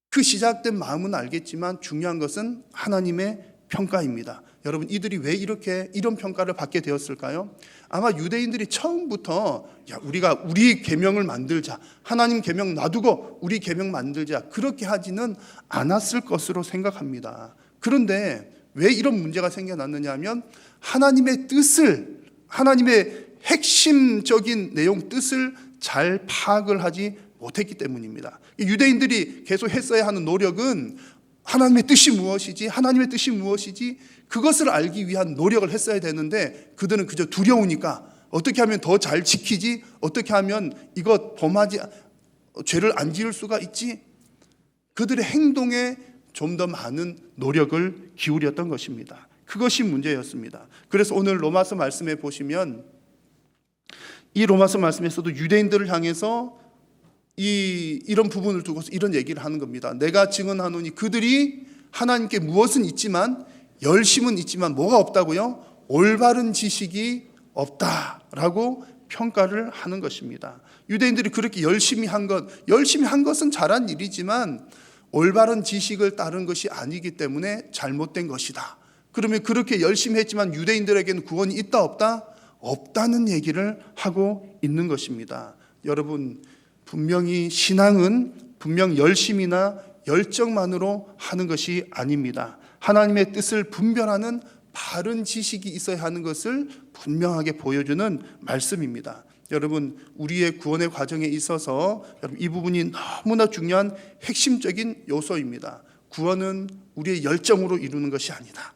그 시작된 마음은 알겠지만 중요한 것은 하나님의 평가입니다. 여러분, 이들이 왜 이런 평가를 받게 되었을까요? 아마 유대인들이 처음부터 우리가 우리 계명을 만들자, 하나님 계명 놔두고 우리 계명 만들자, 그렇게 하지는 않았을 것으로 생각합니다. 그런데 왜 이런 문제가 생겨났느냐 하면 하나님의 뜻을, 하나님의 핵심적인 내용 뜻을 잘 파악을 하지 못했기 때문입니다. 유대인들이 계속 했어야 하는 노력은 하나님의 뜻이 무엇이지? 하나님의 뜻이 무엇이지? 그것을 알기 위한 노력을 했어야 되는데 그들은 그저 두려우니까 어떻게 하면 더 잘 지키지? 어떻게 하면 이거 죄를 안 지을 수가 있지? 그들의 행동에 좀 더 많은 노력을 기울였던 것입니다. 그것이 문제였습니다. 그래서 오늘 로마서 말씀에 보시면 이 로마서 말씀에서도 유대인들을 향해서 이런 부분을 두고서 이런 얘기를 하는 겁니다. 내가 증언하노니 그들이 하나님께 무엇은 있지만 열심은 있지만 뭐가 없다고요? 올바른 지식이 없다라고 평가를 하는 것입니다. 유대인들이 그렇게 열심히 한 것은 잘한 일이지만 올바른 지식을 따른 것이 아니기 때문에 잘못된 것이다. 그러면 그렇게 열심히 했지만 유대인들에게는 구원이 있다 없다? 없다는 얘기를 하고 있는 것입니다. 여러분, 분명히 신앙은 분명 열심이나 열정만으로 하는 것이 아닙니다. 하나님의 뜻을 분별하는 바른 지식이 있어야 하는 것을 분명하게 보여주는 말씀입니다. 여러분, 우리의 구원의 과정에 있어서 이 부분이 너무나 중요한 핵심적인 요소입니다. 구원은 우리의 열정으로 이루는 것이 아니다.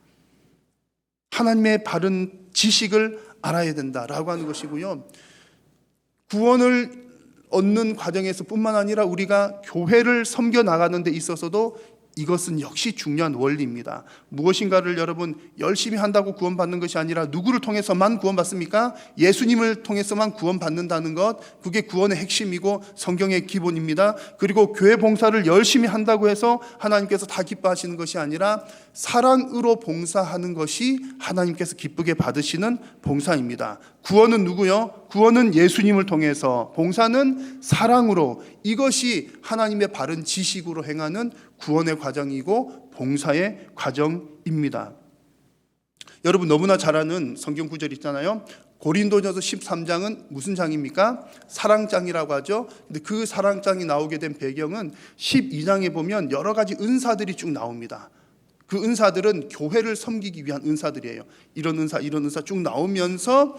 하나님의 바른 지식을 알아야 된다라고 하는 것이고요. 구원을 얻는 과정에서 뿐만 아니라 우리가 교회를 섬겨 나가는 데 있어서도 이것은 역시 중요한 원리입니다. 무엇인가를 여러분 열심히 한다고 구원받는 것이 아니라 누구를 통해서만 구원받습니까? 예수님을 통해서만 구원받는다는 것, 그게 구원의 핵심이고 성경의 기본입니다. 그리고 교회 봉사를 열심히 한다고 해서 하나님께서 다 기뻐하시는 것이 아니라 사랑으로 봉사하는 것이 하나님께서 기쁘게 받으시는 봉사입니다. 구원은 누구요? 구원은 예수님을 통해서, 봉사는 사랑으로, 이것이 하나님의 바른 지식으로 행하는 구원의 과정이고 봉사의 과정입니다. 여러분 너무나 잘 아는 성경 구절 있잖아요. 고린도전서 13장은 무슨 장입니까? 사랑장이라고 하죠. 근데 그 사랑장이 나오게 된 배경은 12장에 보면 여러 가지 은사들이 쭉 나옵니다. 그 은사들은 교회를 섬기기 위한 은사들이에요. 이런 은사 쭉 나오면서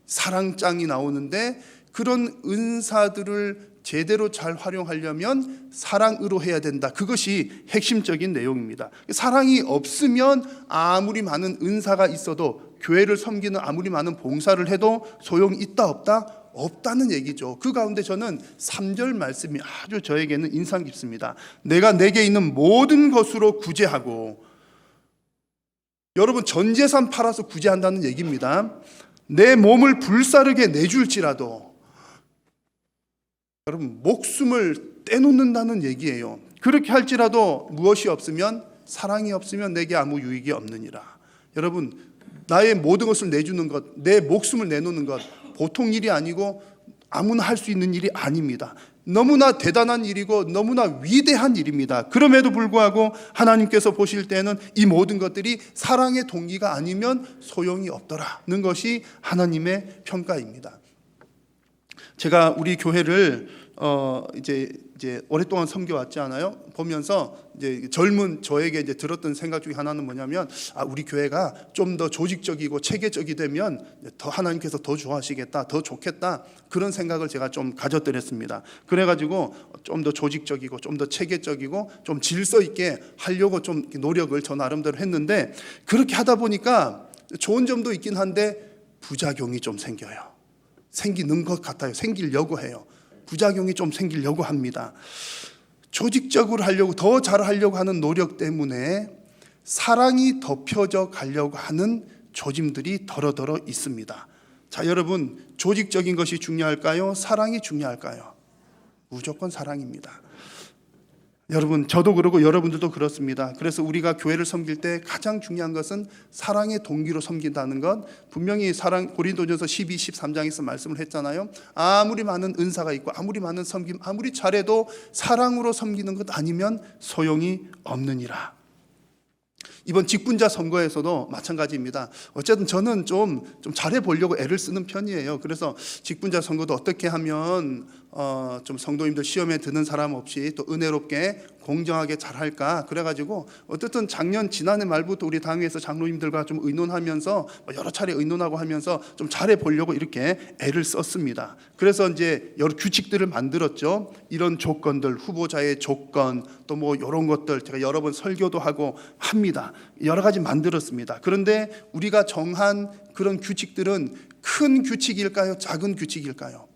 사랑장이 나오는데, 그런 은사들을 제대로 잘 활용하려면 사랑으로 해야 된다. 그것이 핵심적인 내용입니다. 사랑이 없으면 아무리 많은 은사가 있어도, 교회를 섬기는 아무리 많은 봉사를 해도 소용이 있다 없다? 없다는 얘기죠. 그 가운데 저는 3절 말씀이 아주 저에게는 인상 깊습니다. 내가 내게 있는 모든 것으로 구제하고, 여러분 전 재산 팔아서 구제한다는 얘기입니다. 내 몸을 불사르게 내줄지라도, 여러분 목숨을 떼놓는다는 얘기예요. 그렇게 할지라도 무엇이 없으면, 사랑이 없으면 내게 아무 유익이 없느니라. 여러분 나의 모든 것을 내주는 것, 내 목숨을 내놓는 것 보통 일이 아니고 아무나 할 수 있는 일이 아닙니다. 너무나 대단한 일이고 너무나 위대한 일입니다. 그럼에도 불구하고 하나님께서 보실 때는 이 모든 것들이 사랑의 동기가 아니면 소용이 없더라는 것이 하나님의 평가입니다. 제가 우리 교회를 이제 오랫동안 섬겨왔지 않아요? 보면서 이제 젊은 저에게 이제 들었던 생각 중에 하나는 뭐냐면, 우리 교회가 좀 더 조직적이고 체계적이 되면 더 하나님께서 더 좋아하시겠다, 더 좋겠다, 그런 생각을 제가 좀 가졌더랬습니다. 그래가지고 좀 더 조직적이고 좀 더 체계적이고 좀 질서 있게 하려고 좀 노력을 저 나름대로 했는데, 그렇게 하다 보니까 좋은 점도 있긴 한데 부작용이 좀 생기는 것 같아요. 생기려고 해요. 부작용이 좀 생기려고 합니다. 조직적으로 하려고, 더 잘하려고 하는 노력 때문에 사랑이 덮여져 가려고 하는 조짐들이 더러더러 있습니다. 자, 여러분 조직적인 것이 중요할까요? 사랑이 중요할까요? 무조건 사랑입니다. 여러분 저도 그러고 여러분들도 그렇습니다. 그래서 우리가 교회를 섬길 때 가장 중요한 것은 사랑의 동기로 섬긴다는 것, 분명히 고린도전서 12, 13장에서 말씀을 했잖아요. 아무리 많은 은사가 있고 아무리 많은 섬김, 아무리 잘해도 사랑으로 섬기는 것 아니면 소용이 없느니라. 이번 직분자 선거에서도 마찬가지입니다. 어쨌든 저는 좀 잘해보려고 애를 쓰는 편이에요. 그래서 직분자 선거도 어떻게 하면 좀 성도님들 시험에 드는 사람 없이 또 은혜롭게 공정하게 잘할까 그래가지고 어쨌든 지난해 말부터 우리 당회에서 장로님들과 좀 의논하면서 여러 차례 의논하고 하면서 좀 잘해 보려고 이렇게 애를 썼습니다. 그래서 이제 여러 규칙들을 만들었죠. 이런 조건들, 후보자의 조건, 또 뭐 이런 것들 제가 여러 번 설교도 하고 합니다. 여러 가지 만들었습니다. 그런데 우리가 정한 그런 규칙들은 큰 규칙일까요? 작은 규칙일까요?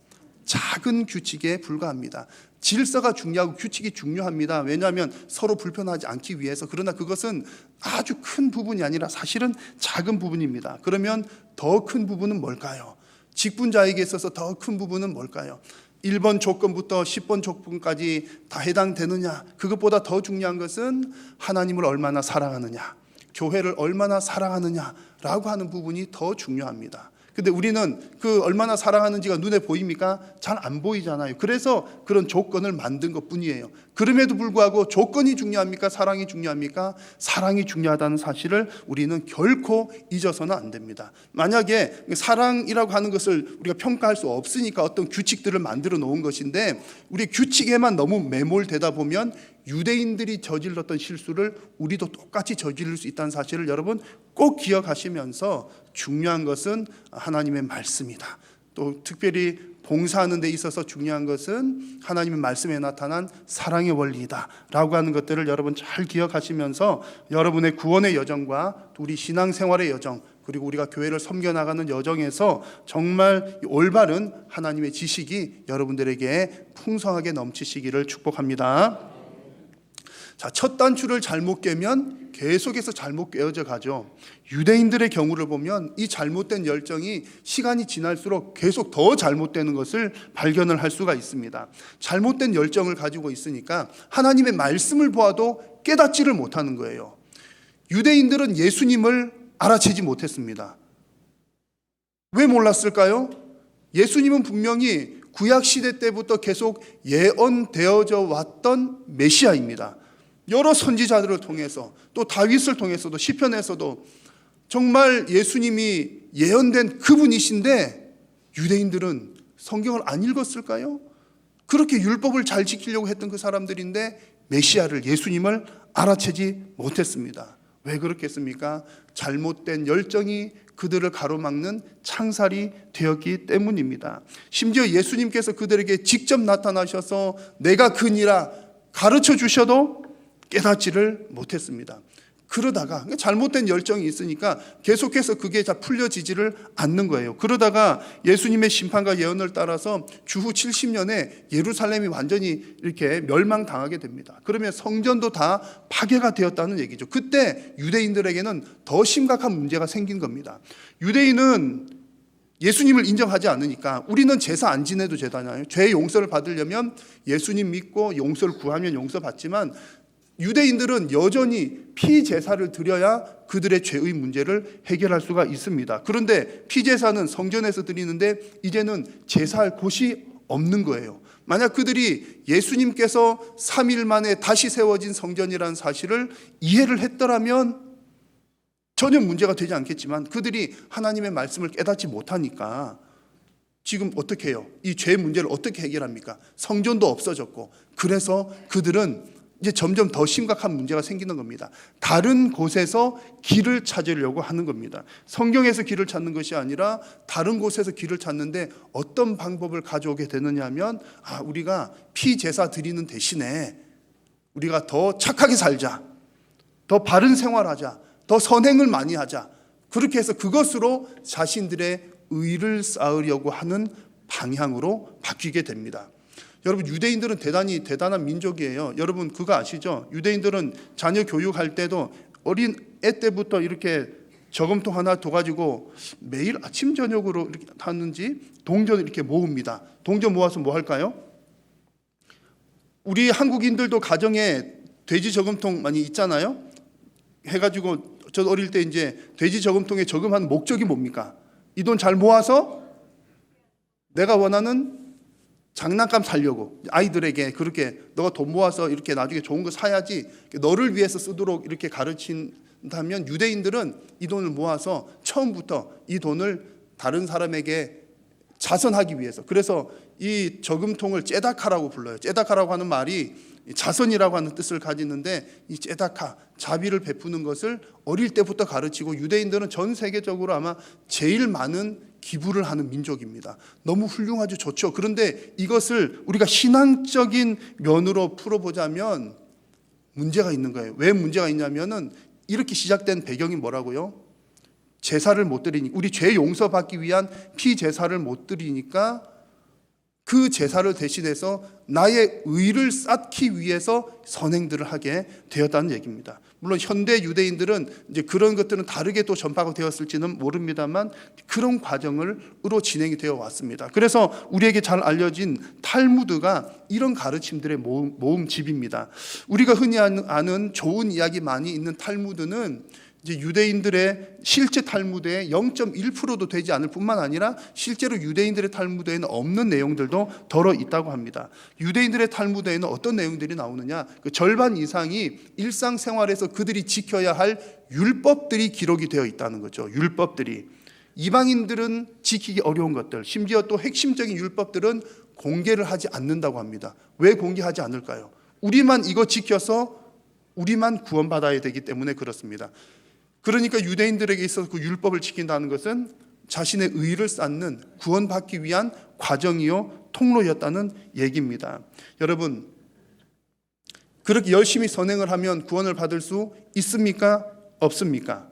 작은 규칙에 불과합니다. 질서가 중요하고 규칙이 중요합니다. 왜냐하면 서로 불편하지 않기 위해서. 그러나 그것은 아주 큰 부분이 아니라 사실은 작은 부분입니다. 그러면 더 큰 부분은 뭘까요? 직분자에게 있어서 더 큰 부분은 뭘까요? 1번 조건부터 10번 조건까지 다 해당되느냐? 그것보다 더 중요한 것은 하나님을 얼마나 사랑하느냐, 교회를 얼마나 사랑하느냐라고 하는 부분이 더 중요합니다. 근데 우리는 그 얼마나 사랑하는지가 눈에 보입니까? 잘 안 보이잖아요. 그래서 그런 조건을 만든 것뿐이에요. 그럼에도 불구하고 조건이 중요합니까? 사랑이 중요합니까? 사랑이 중요하다는 사실을 우리는 결코 잊어서는 안 됩니다. 만약에 사랑이라고 하는 것을 우리가 평가할 수 없으니까 어떤 규칙들을 만들어 놓은 것인데, 우리 규칙에만 너무 매몰되다 보면 유대인들이 저질렀던 실수를 우리도 똑같이 저지를 수 있다는 사실을 여러분 꼭 기억하시면서, 중요한 것은 하나님의 말씀이다. 또 특별히 봉사하는 데 있어서 중요한 것은 하나님의 말씀에 나타난 사랑의 원리다 라고 하는 것들을 여러분 잘 기억하시면서 여러분의 구원의 여정과 우리 신앙생활의 여정, 그리고 우리가 교회를 섬겨나가는 여정에서 정말 올바른 하나님의 지식이 여러분들에게 풍성하게 넘치시기를 축복합니다. 자, 첫 단추를 잘못 깨면 계속해서 잘못 깨어져 가죠. 유대인들의 경우를 보면 이 잘못된 열정이 시간이 지날수록 계속 더 잘못되는 것을 발견을 할 수가 있습니다. 잘못된 열정을 가지고 있으니까 하나님의 말씀을 보아도 깨닫지를 못하는 거예요. 유대인들은 예수님을 알아채지 못했습니다. 왜 몰랐을까요? 예수님은 분명히 구약시대 때부터 계속 예언되어져 왔던 메시아입니다. 여러 선지자들을 통해서, 또 다윗을 통해서도, 시편에서도 정말 예수님이 예언된 그분이신데 유대인들은 성경을 안 읽었을까요? 그렇게 율법을 잘 지키려고 했던 그 사람들인데 메시아를, 예수님을 알아채지 못했습니다. 왜 그렇겠습니까? 잘못된 열정이 그들을 가로막는 창살이 되었기 때문입니다. 심지어 예수님께서 그들에게 직접 나타나셔서 내가 그니라 가르쳐 주셔도 깨닫지를 못했습니다. 그러다가 잘못된 열정이 있으니까 계속해서 그게 잘 풀려지지를 않는 거예요. 그러다가 예수님의 심판과 예언을 따라서 주후 70년에 예루살렘이 완전히 이렇게 멸망당하게 됩니다. 그러면 성전도 다 파괴가 되었다는 얘기죠. 그때 유대인들에게는 더 심각한 문제가 생긴 겁니다. 유대인은 예수님을 인정하지 않으니까 우리는 제사 안 지내도 되잖아요. 죄의 용서를 받으려면 예수님 믿고 용서를 구하면 용서받지만 유대인들은 여전히 피제사를 드려야 그들의 죄의 문제를 해결할 수가 있습니다. 그런데 피제사는 성전에서 드리는데 이제는 제사할 곳이 없는 거예요. 만약 그들이 예수님께서 3일 만에 다시 세워진 성전이라는 사실을 이해를 했더라면 전혀 문제가 되지 않겠지만 그들이 하나님의 말씀을 깨닫지 못하니까 지금 어떻게 해요? 이 죄 문제를 어떻게 해결합니까? 성전도 없어졌고, 그래서 그들은 이제 점점 더 심각한 문제가 생기는 겁니다. 다른 곳에서 길을 찾으려고 하는 겁니다. 성경에서 길을 찾는 것이 아니라 다른 곳에서 길을 찾는데 어떤 방법을 가져오게 되느냐 하면, 우리가 피제사 드리는 대신에 우리가 더 착하게 살자, 더 바른 생활하자, 더 선행을 많이 하자, 그렇게 해서 그것으로 자신들의 의를 쌓으려고 하는 방향으로 바뀌게 됩니다. 여러분, 유대인들은 대단히 대단한 민족이에요. 여러분 그거 아시죠? 유대인들은 자녀 교육할 때도 어린 애 때부터 이렇게 저금통 하나 둬가지고 매일 아침 저녁으로 이렇게 하는지 동전 이렇게 모읍니다. 동전 모아서 뭐 할까요? 우리 한국인들도 가정에 돼지 저금통 많이 있잖아요. 해가지고 저 어릴 때 이제 돼지 저금통에 저금하는 목적이 뭡니까? 이 돈 잘 모아서 내가 원하는 장난감 사려고, 아이들에게 그렇게 너가 돈 모아서 이렇게 나중에 좋은 거 사야지, 너를 위해서 쓰도록 이렇게 가르친다면 유대인들은 이 돈을 모아서 처음부터 이 돈을 다른 사람에게 자선하기 위해서, 그래서 이 저금통을 째다카라고 불러요. 째다카라고 하는 말이 자선이라고 하는 뜻을 가지는데 이 제다카, 자비를 베푸는 것을 어릴 때부터 가르치고 유대인들은 전 세계적으로 아마 제일 많은 기부를 하는 민족입니다. 너무 훌륭하죠. 좋죠. 그런데 이것을 우리가 신앙적인 면으로 풀어보자면 문제가 있는 거예요. 왜 문제가 있냐면은 이렇게 시작된 배경이 뭐라고요? 제사를 못 드리니, 우리 죄 용서받기 위한 피제사를 못 드리니까 그 제사를 대신해서 나의 의를 쌓기 위해서 선행들을 하게 되었다는 얘기입니다. 물론 현대 유대인들은 이제 그런 것들은 다르게 또 전파가 되었을지는 모릅니다만 그런 과정으로 진행이 되어 왔습니다. 그래서 우리에게 잘 알려진 탈무드가 이런 가르침들의 모음집입니다. 우리가 흔히 아는 좋은 이야기 많이 있는 탈무드는 이제 유대인들의 실제 탈무드의 0.1%도 되지 않을 뿐만 아니라 실제로 유대인들의 탈무드에는 없는 내용들도 덜어 있다고 합니다. 유대인들의 탈무드에는 어떤 내용들이 나오느냐? 그 절반 이상이 일상생활에서 그들이 지켜야 할 율법들이 기록이 되어 있다는 거죠. 율법들이. 이방인들은 지키기 어려운 것들, 심지어 또 핵심적인 율법들은 공개를 하지 않는다고 합니다. 왜 공개하지 않을까요? 우리만 이거 지켜서 우리만 구원받아야 되기 때문에 그렇습니다. 그러니까 유대인들에게 있어서 그 율법을 지킨다는 것은 자신의 의를 쌓는 구원받기 위한 과정이요 통로였다는 얘기입니다. 여러분, 그렇게 열심히 선행을 하면 구원을 받을 수 있습니까? 없습니까?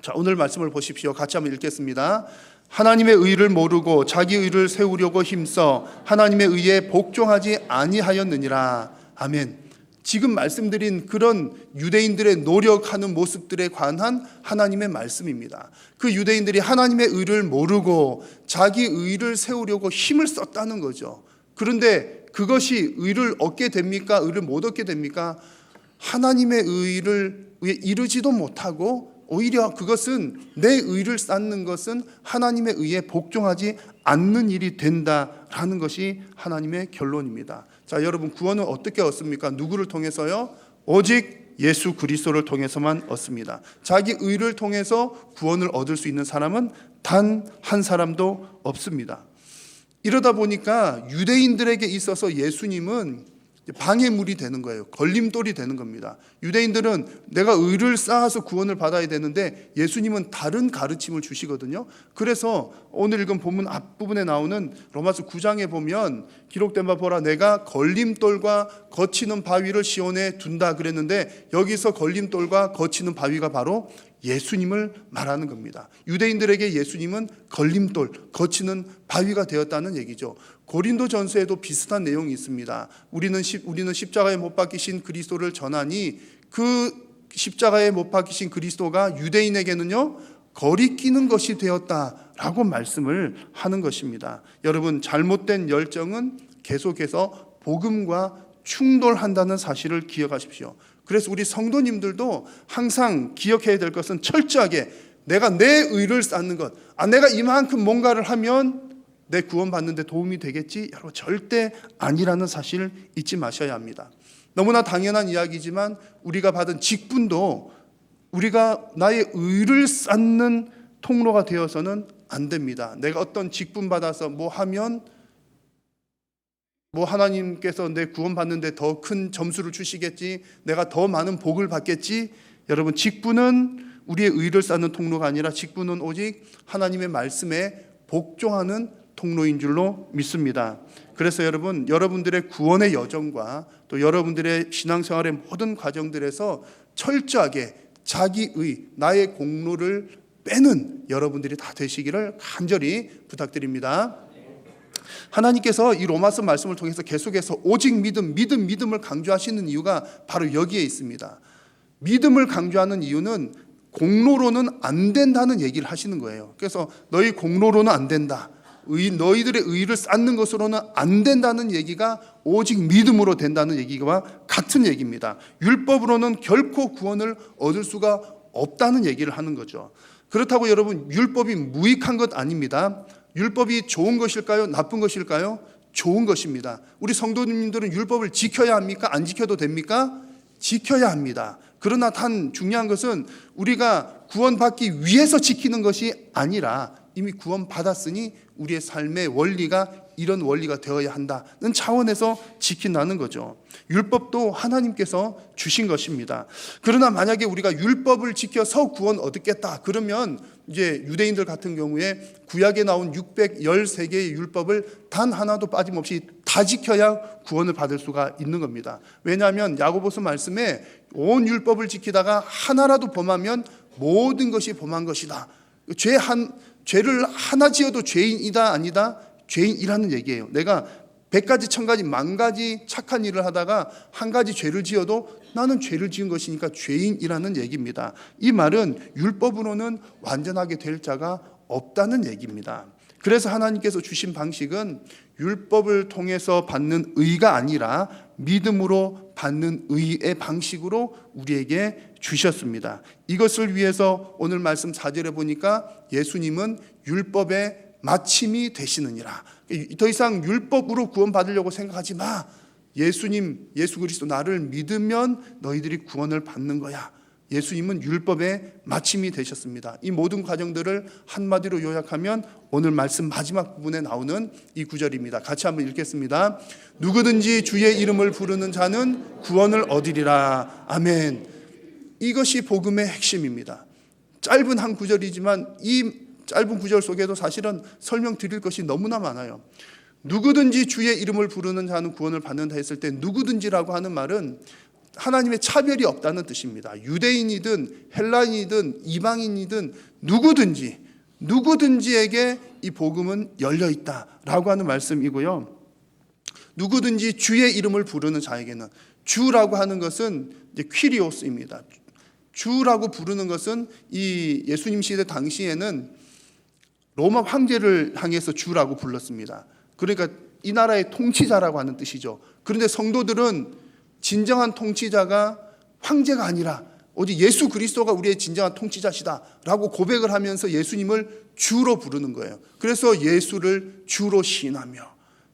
자, 오늘 말씀을 보십시오. 같이 한번 읽겠습니다. 하나님의 의를 모르고 자기 의를 세우려고 힘써 하나님의 의에 복종하지 아니하였느니라. 아멘. 지금 말씀드린 그런 유대인들의 노력하는 모습들에 관한 하나님의 말씀입니다. 그 유대인들이 하나님의 의를 모르고 자기 의를 세우려고 힘을 썼다는 거죠. 그런데 그것이 의를 얻게 됩니까? 의를 못 얻게 됩니까? 하나님의 의를 이루지도 못하고 오히려 그것은 내 의를 쌓는 것은 하나님의 의에 복종하지 않는 일이 된다라는 것이 하나님의 결론입니다. 자, 여러분, 구원은 어떻게 얻습니까? 누구를 통해서요? 오직 예수 그리스도를 통해서만 얻습니다. 자기 의를 통해서 구원을 얻을 수 있는 사람은 단 한 사람도 없습니다. 이러다 보니까 유대인들에게 있어서 예수님은 방해물이 되는 거예요. 걸림돌이 되는 겁니다. 유대인들은 내가 의를 쌓아서 구원을 받아야 되는데 예수님은 다른 가르침을 주시거든요. 그래서 오늘 읽은 본문 앞부분에 나오는 로마서 9장에 보면 기록된 바 보라 내가 걸림돌과 거치는 바위를 시온에 둔다 그랬는데 여기서 걸림돌과 거치는 바위가 바로 예수님을 말하는 겁니다. 유대인들에게 예수님은 걸림돌, 거치는 바위가 되었다는 얘기죠. 고린도전서에도 비슷한 내용이 있습니다. 우리는 십자가에 못 박히신 그리스도를 전하니 그 십자가에 못 박히신 그리스도가 유대인에게는요 거리끼는 것이 되었다라고 말씀을 하는 것입니다. 여러분, 잘못된 열정은 계속해서 복음과 충돌한다는 사실을 기억하십시오. 그래서 우리 성도님들도 항상 기억해야 될 것은 철저하게 내가 내 의를 쌓는 것, 내가 이만큼 뭔가를 하면 내 구원받는 데 도움이 되겠지? 여러분, 절대 아니라는 사실을 잊지 마셔야 합니다. 너무나 당연한 이야기지만 우리가 받은 직분도 우리가 나의 의를 쌓는 통로가 되어서는 안 됩니다. 내가 어떤 직분 받아서 뭐 하면 하나님께서 내 구원받는 데 더 큰 점수를 주시겠지, 내가 더 많은 복을 받겠지. 여러분, 직분은 우리의 의를 쌓는 통로가 아니라 직분은 오직 하나님의 말씀에 복종하는 통로인 줄로 믿습니다. 그래서 여러분들의 구원의 여정과 또 여러분들의 신앙생활의 모든 과정들에서 철저하게 자기의, 나의 공로를 빼는 여러분들이 다 되시기를 간절히 부탁드립니다. 하나님께서 이 로마서 말씀을 통해서 계속해서 오직 믿음을 강조하시는 이유가 바로 여기에 있습니다. 믿음을 강조하는 이유는 공로로는 안 된다는 얘기를 하시는 거예요. 그래서 너희 공로로는 안 된다, 너희들의 의를 쌓는 것으로는 안 된다는 얘기가 오직 믿음으로 된다는 얘기와 같은 얘기입니다. 율법으로는 결코 구원을 얻을 수가 없다는 얘기를 하는 거죠. 그렇다고 여러분, 율법이 무익한 것 아닙니다. 율법이 좋은 것일까요? 나쁜 것일까요? 좋은 것입니다. 우리 성도님들은 율법을 지켜야 합니까? 안 지켜도 됩니까? 지켜야 합니다. 그러나 단 중요한 것은 우리가 구원받기 위해서 지키는 것이 아니라 이미 구원받았으니 우리의 삶의 원리가 이런 원리가 되어야 한다는 차원에서 지킨다는 거죠. 율법도 하나님께서 주신 것입니다. 그러나 만약에 우리가 율법을 지켜서 구원 얻겠다 그러면 이제 유대인들 같은 경우에 구약에 나온 613개의 율법을 단 하나도 빠짐없이 다 지켜야 구원을 받을 수가 있는 겁니다. 왜냐하면 야고보서 말씀에 온 율법을 지키다가 하나라도 범하면 모든 것이 범한 것이다. 죄를 하나 지어도 죄인이다 아니다? 죄인이라는 얘기예요. 내가 100가지 1000가지 만가지 착한 일을 하다가 한 가지 죄를 지어도 나는 죄를 지은 것이니까 죄인이라는 얘기입니다. 이 말은 율법으로는 완전하게 될 자가 없다는 얘기입니다. 그래서 하나님께서 주신 방식은 율법을 통해서 받는 의가 아니라 믿음으로 받는 의의 방식으로 우리에게 주셨습니다. 이것을 위해서 오늘 말씀 4절에 보니까 예수님은 율법의 마침이 되시느니라. 더 이상 율법으로 구원받으려고 생각하지 마. 예수님, 예수 그리스도 나를 믿으면 너희들이 구원을 받는 거야. 예수님은 율법의 마침이 되셨습니다. 이 모든 과정들을 한마디로 요약하면 오늘 말씀 마지막 부분에 나오는 이 구절입니다. 같이 한번 읽겠습니다. 누구든지 주의 이름을 부르는 자는 구원을 얻으리라. 아멘. 이것이 복음의 핵심입니다. 짧은 한 구절이지만 이 짧은 구절 속에도 사실은 설명드릴 것이 너무나 많아요. 누구든지 주의 이름을 부르는 자는 구원을 받는다 했을 때 누구든지라고 하는 말은 하나님의 차별이 없다는 뜻입니다. 유대인이든 헬라인이든 이방인이든 누구든지에게 이 복음은 열려 있다라고 하는 말씀이고요. 누구든지 주의 이름을 부르는 자에게는, 주라고 하는 것은 이제 퀴리오스입니다. 주라고 부르는 것은 이 예수님 시대 당시에는 로마 황제를 향해서 주라고 불렀습니다. 그러니까 이 나라의 통치자라고 하는 뜻이죠. 그런데 성도들은 진정한 통치자가 황제가 아니라 오직 예수 그리스도가 우리의 진정한 통치자시다라고 고백을 하면서 예수님을 주로 부르는 거예요. 그래서 예수를 주로 시인하며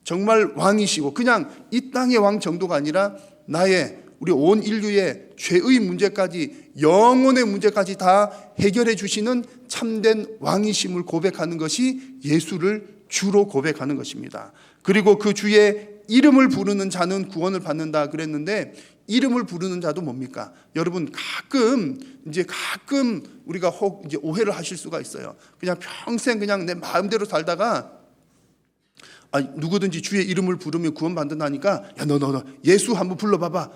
정말 왕이시고 그냥 이 땅의 왕 정도가 아니라 우리 온 인류의 죄의 문제까지, 영혼의 문제까지 다 해결해 주시는 참된 왕이심을 고백하는 것이 예수를 주로 고백하는 것입니다. 그리고 그 주의 이름을 부르는 자는 구원을 받는다 그랬는데, 이름을 부르는 자도 뭡니까? 여러분 가끔 우리가 이제 오해를 하실 수가 있어요. 그냥 평생 그냥 내 마음대로 살다가 누구든지 주의 이름을 부르면 구원받는다니까, 야 너 예수 한번 불러봐봐.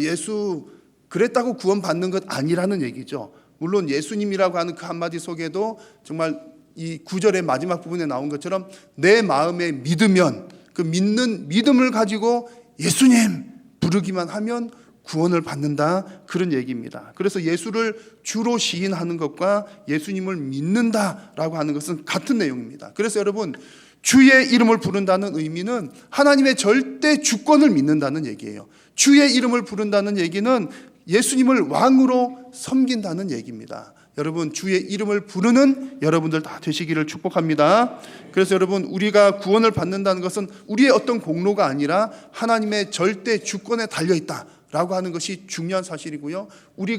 예수 그랬다고 구원받는 것 아니라는 얘기죠. 물론 예수님이라고 하는 그 한마디 속에도 정말 이 구절의 마지막 부분에 나온 것처럼 내 마음에 믿으면, 그 믿는 믿음을 가지고 예수님 부르기만 하면 구원을 받는다, 그런 얘기입니다. 그래서 예수를 주로 시인하는 것과 예수님을 믿는다라고 하는 것은 같은 내용입니다. 그래서 여러분, 주의 이름을 부른다는 의미는 하나님의 절대 주권을 믿는다는 얘기예요. 주의 이름을 부른다는 얘기는 예수님을 왕으로 섬긴다는 얘기입니다. 여러분, 주의 이름을 부르는 여러분들 다 되시기를 축복합니다. 그래서 여러분, 우리가 구원을 받는다는 것은 우리의 어떤 공로가 아니라 하나님의 절대 주권에 달려있다라고 하는 것이 중요한 사실이고요. 우리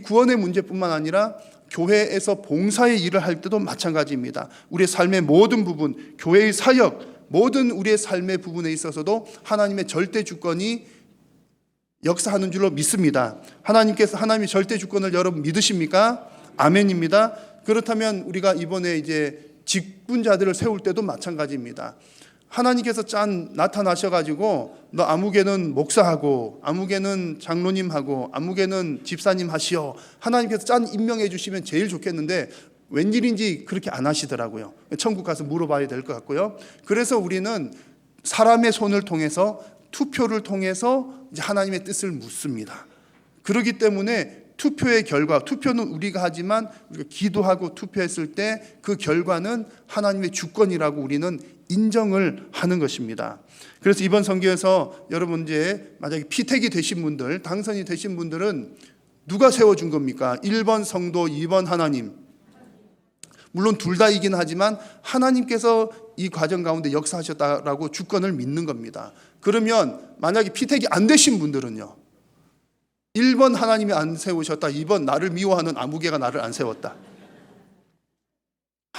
구원의 문제뿐만 아니라 교회에서 봉사의 일을 할 때도 마찬가지입니다. 우리의 삶의 모든 부분, 교회의 사역, 모든 우리의 삶의 부분에 있어서도 하나님의 절대 주권이 역사하는 줄로 믿습니다. 하나님의 절대 주권을 여러분 믿으십니까? 아멘입니다. 그렇다면 우리가 이번에 이제 직분자들을 세울 때도 마찬가지입니다. 하나님께서 나타나셔가지고 너 아무개는 목사하고 아무개는 장로님하고 아무개는 집사님 하시오, 하나님께서 임명해 주시면 제일 좋겠는데 웬일인지 그렇게 안 하시더라고요. 천국 가서 물어봐야 될 것 같고요. 그래서 우리는 사람의 손을 통해서, 투표를 통해서 이제 하나님의 뜻을 묻습니다. 그렇기 때문에 투표의 결과, 투표는 우리가 하지만 우리가 기도하고 투표했을 때 그 결과는 하나님의 주권이라고 우리는 인정을 하는 것입니다. 그래서 이번 선교에서 여러분 이제 만약에 피택이 되신 분들, 당선이 되신 분들은 누가 세워준 겁니까? 1번 성도, 2번 하나님. 물론 둘 다이긴 하지만 하나님께서 이 과정 가운데 역사하셨다라고 주권을 믿는 겁니다. 그러면 만약에 피택이 안 되신 분들은요, 1번 하나님이 안 세우셨다, 2번 나를 미워하는 아무개가 나를 안 세웠다.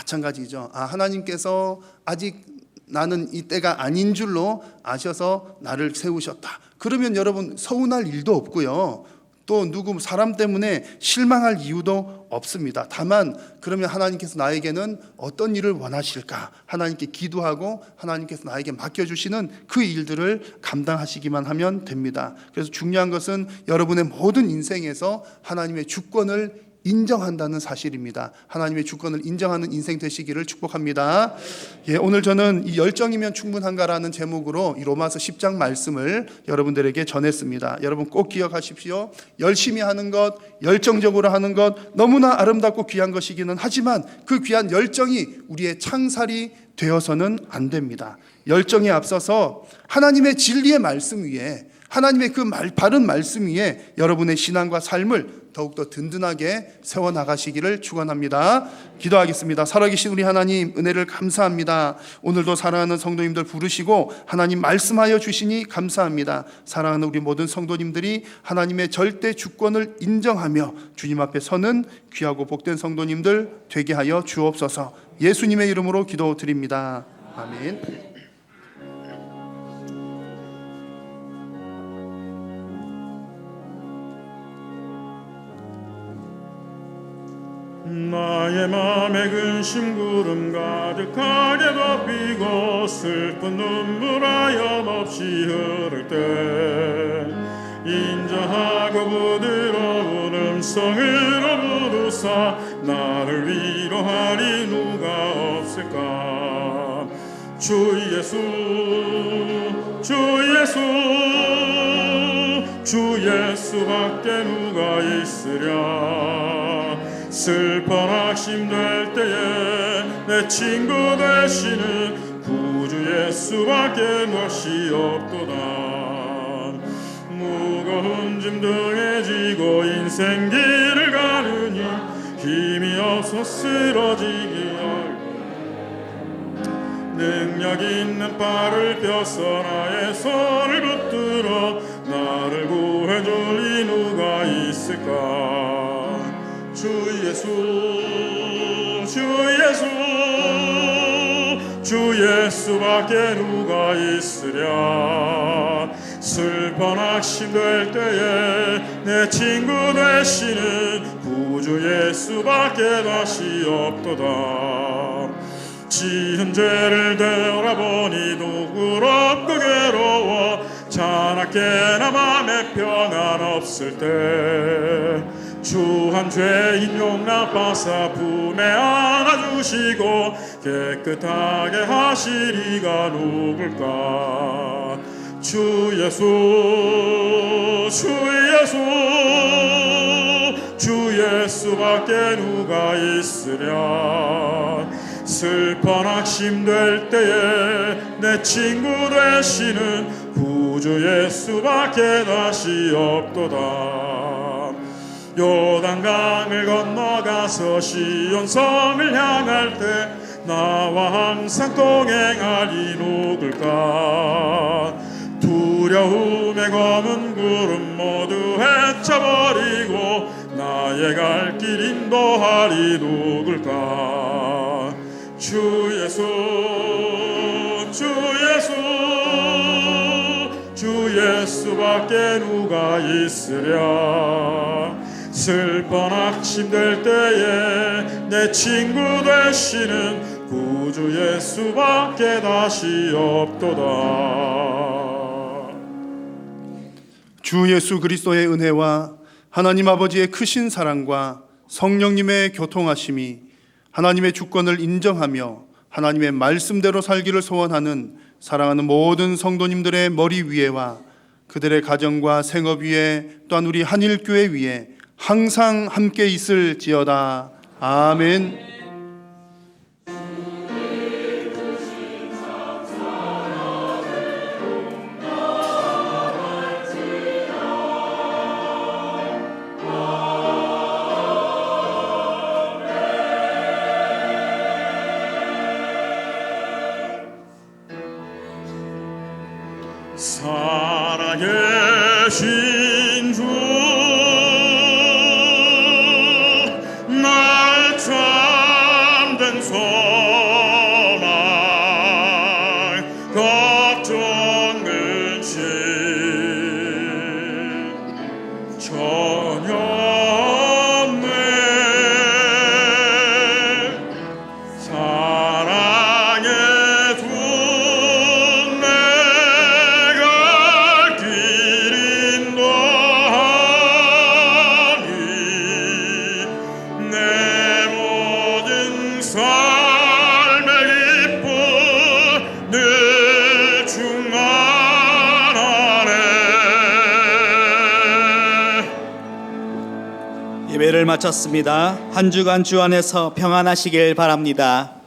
마찬가지죠. 하나님께서 아직 나는 이 때가 아닌 줄로 아셔서 나를 세우셨다. 그러면 여러분 서운할 일도 없고요. 또 누구 사람 때문에 실망할 이유도 없습니다. 다만 그러면 하나님께서 나에게는 어떤 일을 원하실까? 하나님께 기도하고 하나님께서 나에게 맡겨주시는 그 일들을 감당하시기만 하면 됩니다. 그래서 중요한 것은 여러분의 모든 인생에서 하나님의 주권을 인정한다는 사실입니다. 하나님의 주권을 인정하는 인생 되시기를 축복합니다. 오늘 저는 이 열정이면 충분한가라는 제목으로 이 로마서 10장 말씀을 여러분들에게 전했습니다. 여러분 꼭 기억하십시오. 열심히 하는 것, 열정적으로 하는 것 너무나 아름답고 귀한 것이기는 하지만 그 귀한 열정이 우리의 창살이 되어서는 안 됩니다. 열정에 앞서서 하나님의 진리의 말씀 위에, 하나님의 그 바른 말씀 위에 여러분의 신앙과 삶을 더욱더 든든하게 세워나가시기를 축원합니다. 기도하겠습니다. 살아계신 우리 하나님, 은혜를 감사합니다. 오늘도 사랑하는 성도님들 부르시고 하나님 말씀하여 주시니 감사합니다. 사랑하는 우리 모든 성도님들이 하나님의 절대 주권을 인정하며 주님 앞에 서는 귀하고 복된 성도님들 되게 하여 주옵소서. 예수님의 이름으로 기도드립니다. 아멘. 나의 맘에 근심 구름 가득하게 덮이고 슬픈 눈물 하염없이 흐를 때 인자하고 부드러운 음성으로 부르사 나를 위로하리 누가 없을까. 주 예수 주 예수 주 예수밖에 누가 있으랴. 슬퍼 낙심될 때에 내 친구 되시는 구주 예수밖에 무엇이 없도다. 무거운 짐 등에 지고 인생 길을 가느니 힘이 없어 쓰러지기 능력 있는 팔을 펴서 나의 손을 붙들어 나를 구해줄 이 누가 있을까. 주 예수 주 예수 주 예수밖에 누가 있으랴. 슬퍼 낙심될 때에 내 친구 되시는 구주 예수밖에 다시 없도다. 지은 죄를 되돌아보니 누구롭고 괴로워 자나깨나 맘에 평안 없을 때 주한 죄인 용납하사 품에 안아주시고 깨끗하게 하시리가 누굴까. 주 예수 주 예수 주 예수밖에 누가 있으랴. 슬퍼 낙심될 때에 내 친구 되시는 구주 예수밖에 다시 없도다. 요단강을 건너가서 시온성을 향할 때 나와 항상 동행하리 누굴까. 두려움의 검은 구름 모두 헤쳐버리고 나의 갈 길 인도하리 누굴까. 주 예수 주 예수 주 예수밖에 누가 있으랴. 슬퍼 낙심될 때에 내 친구 되시는 구주 예수밖에 다시 없도다. 주 예수 그리스도의 은혜와 하나님 아버지의 크신 사랑과 성령님의 교통하심이 하나님의 주권을 인정하며 하나님의 말씀대로 살기를 소원하는 사랑하는 모든 성도님들의 머리 위에와 그들의 가정과 생업 위에 또한 우리 한일교회 위에 항상 함께 있을지어다. 아멘. 살아계신 주 날 참된 손 예배를 마쳤습니다. 한 주간 주 안에서 평안하시길 바랍니다.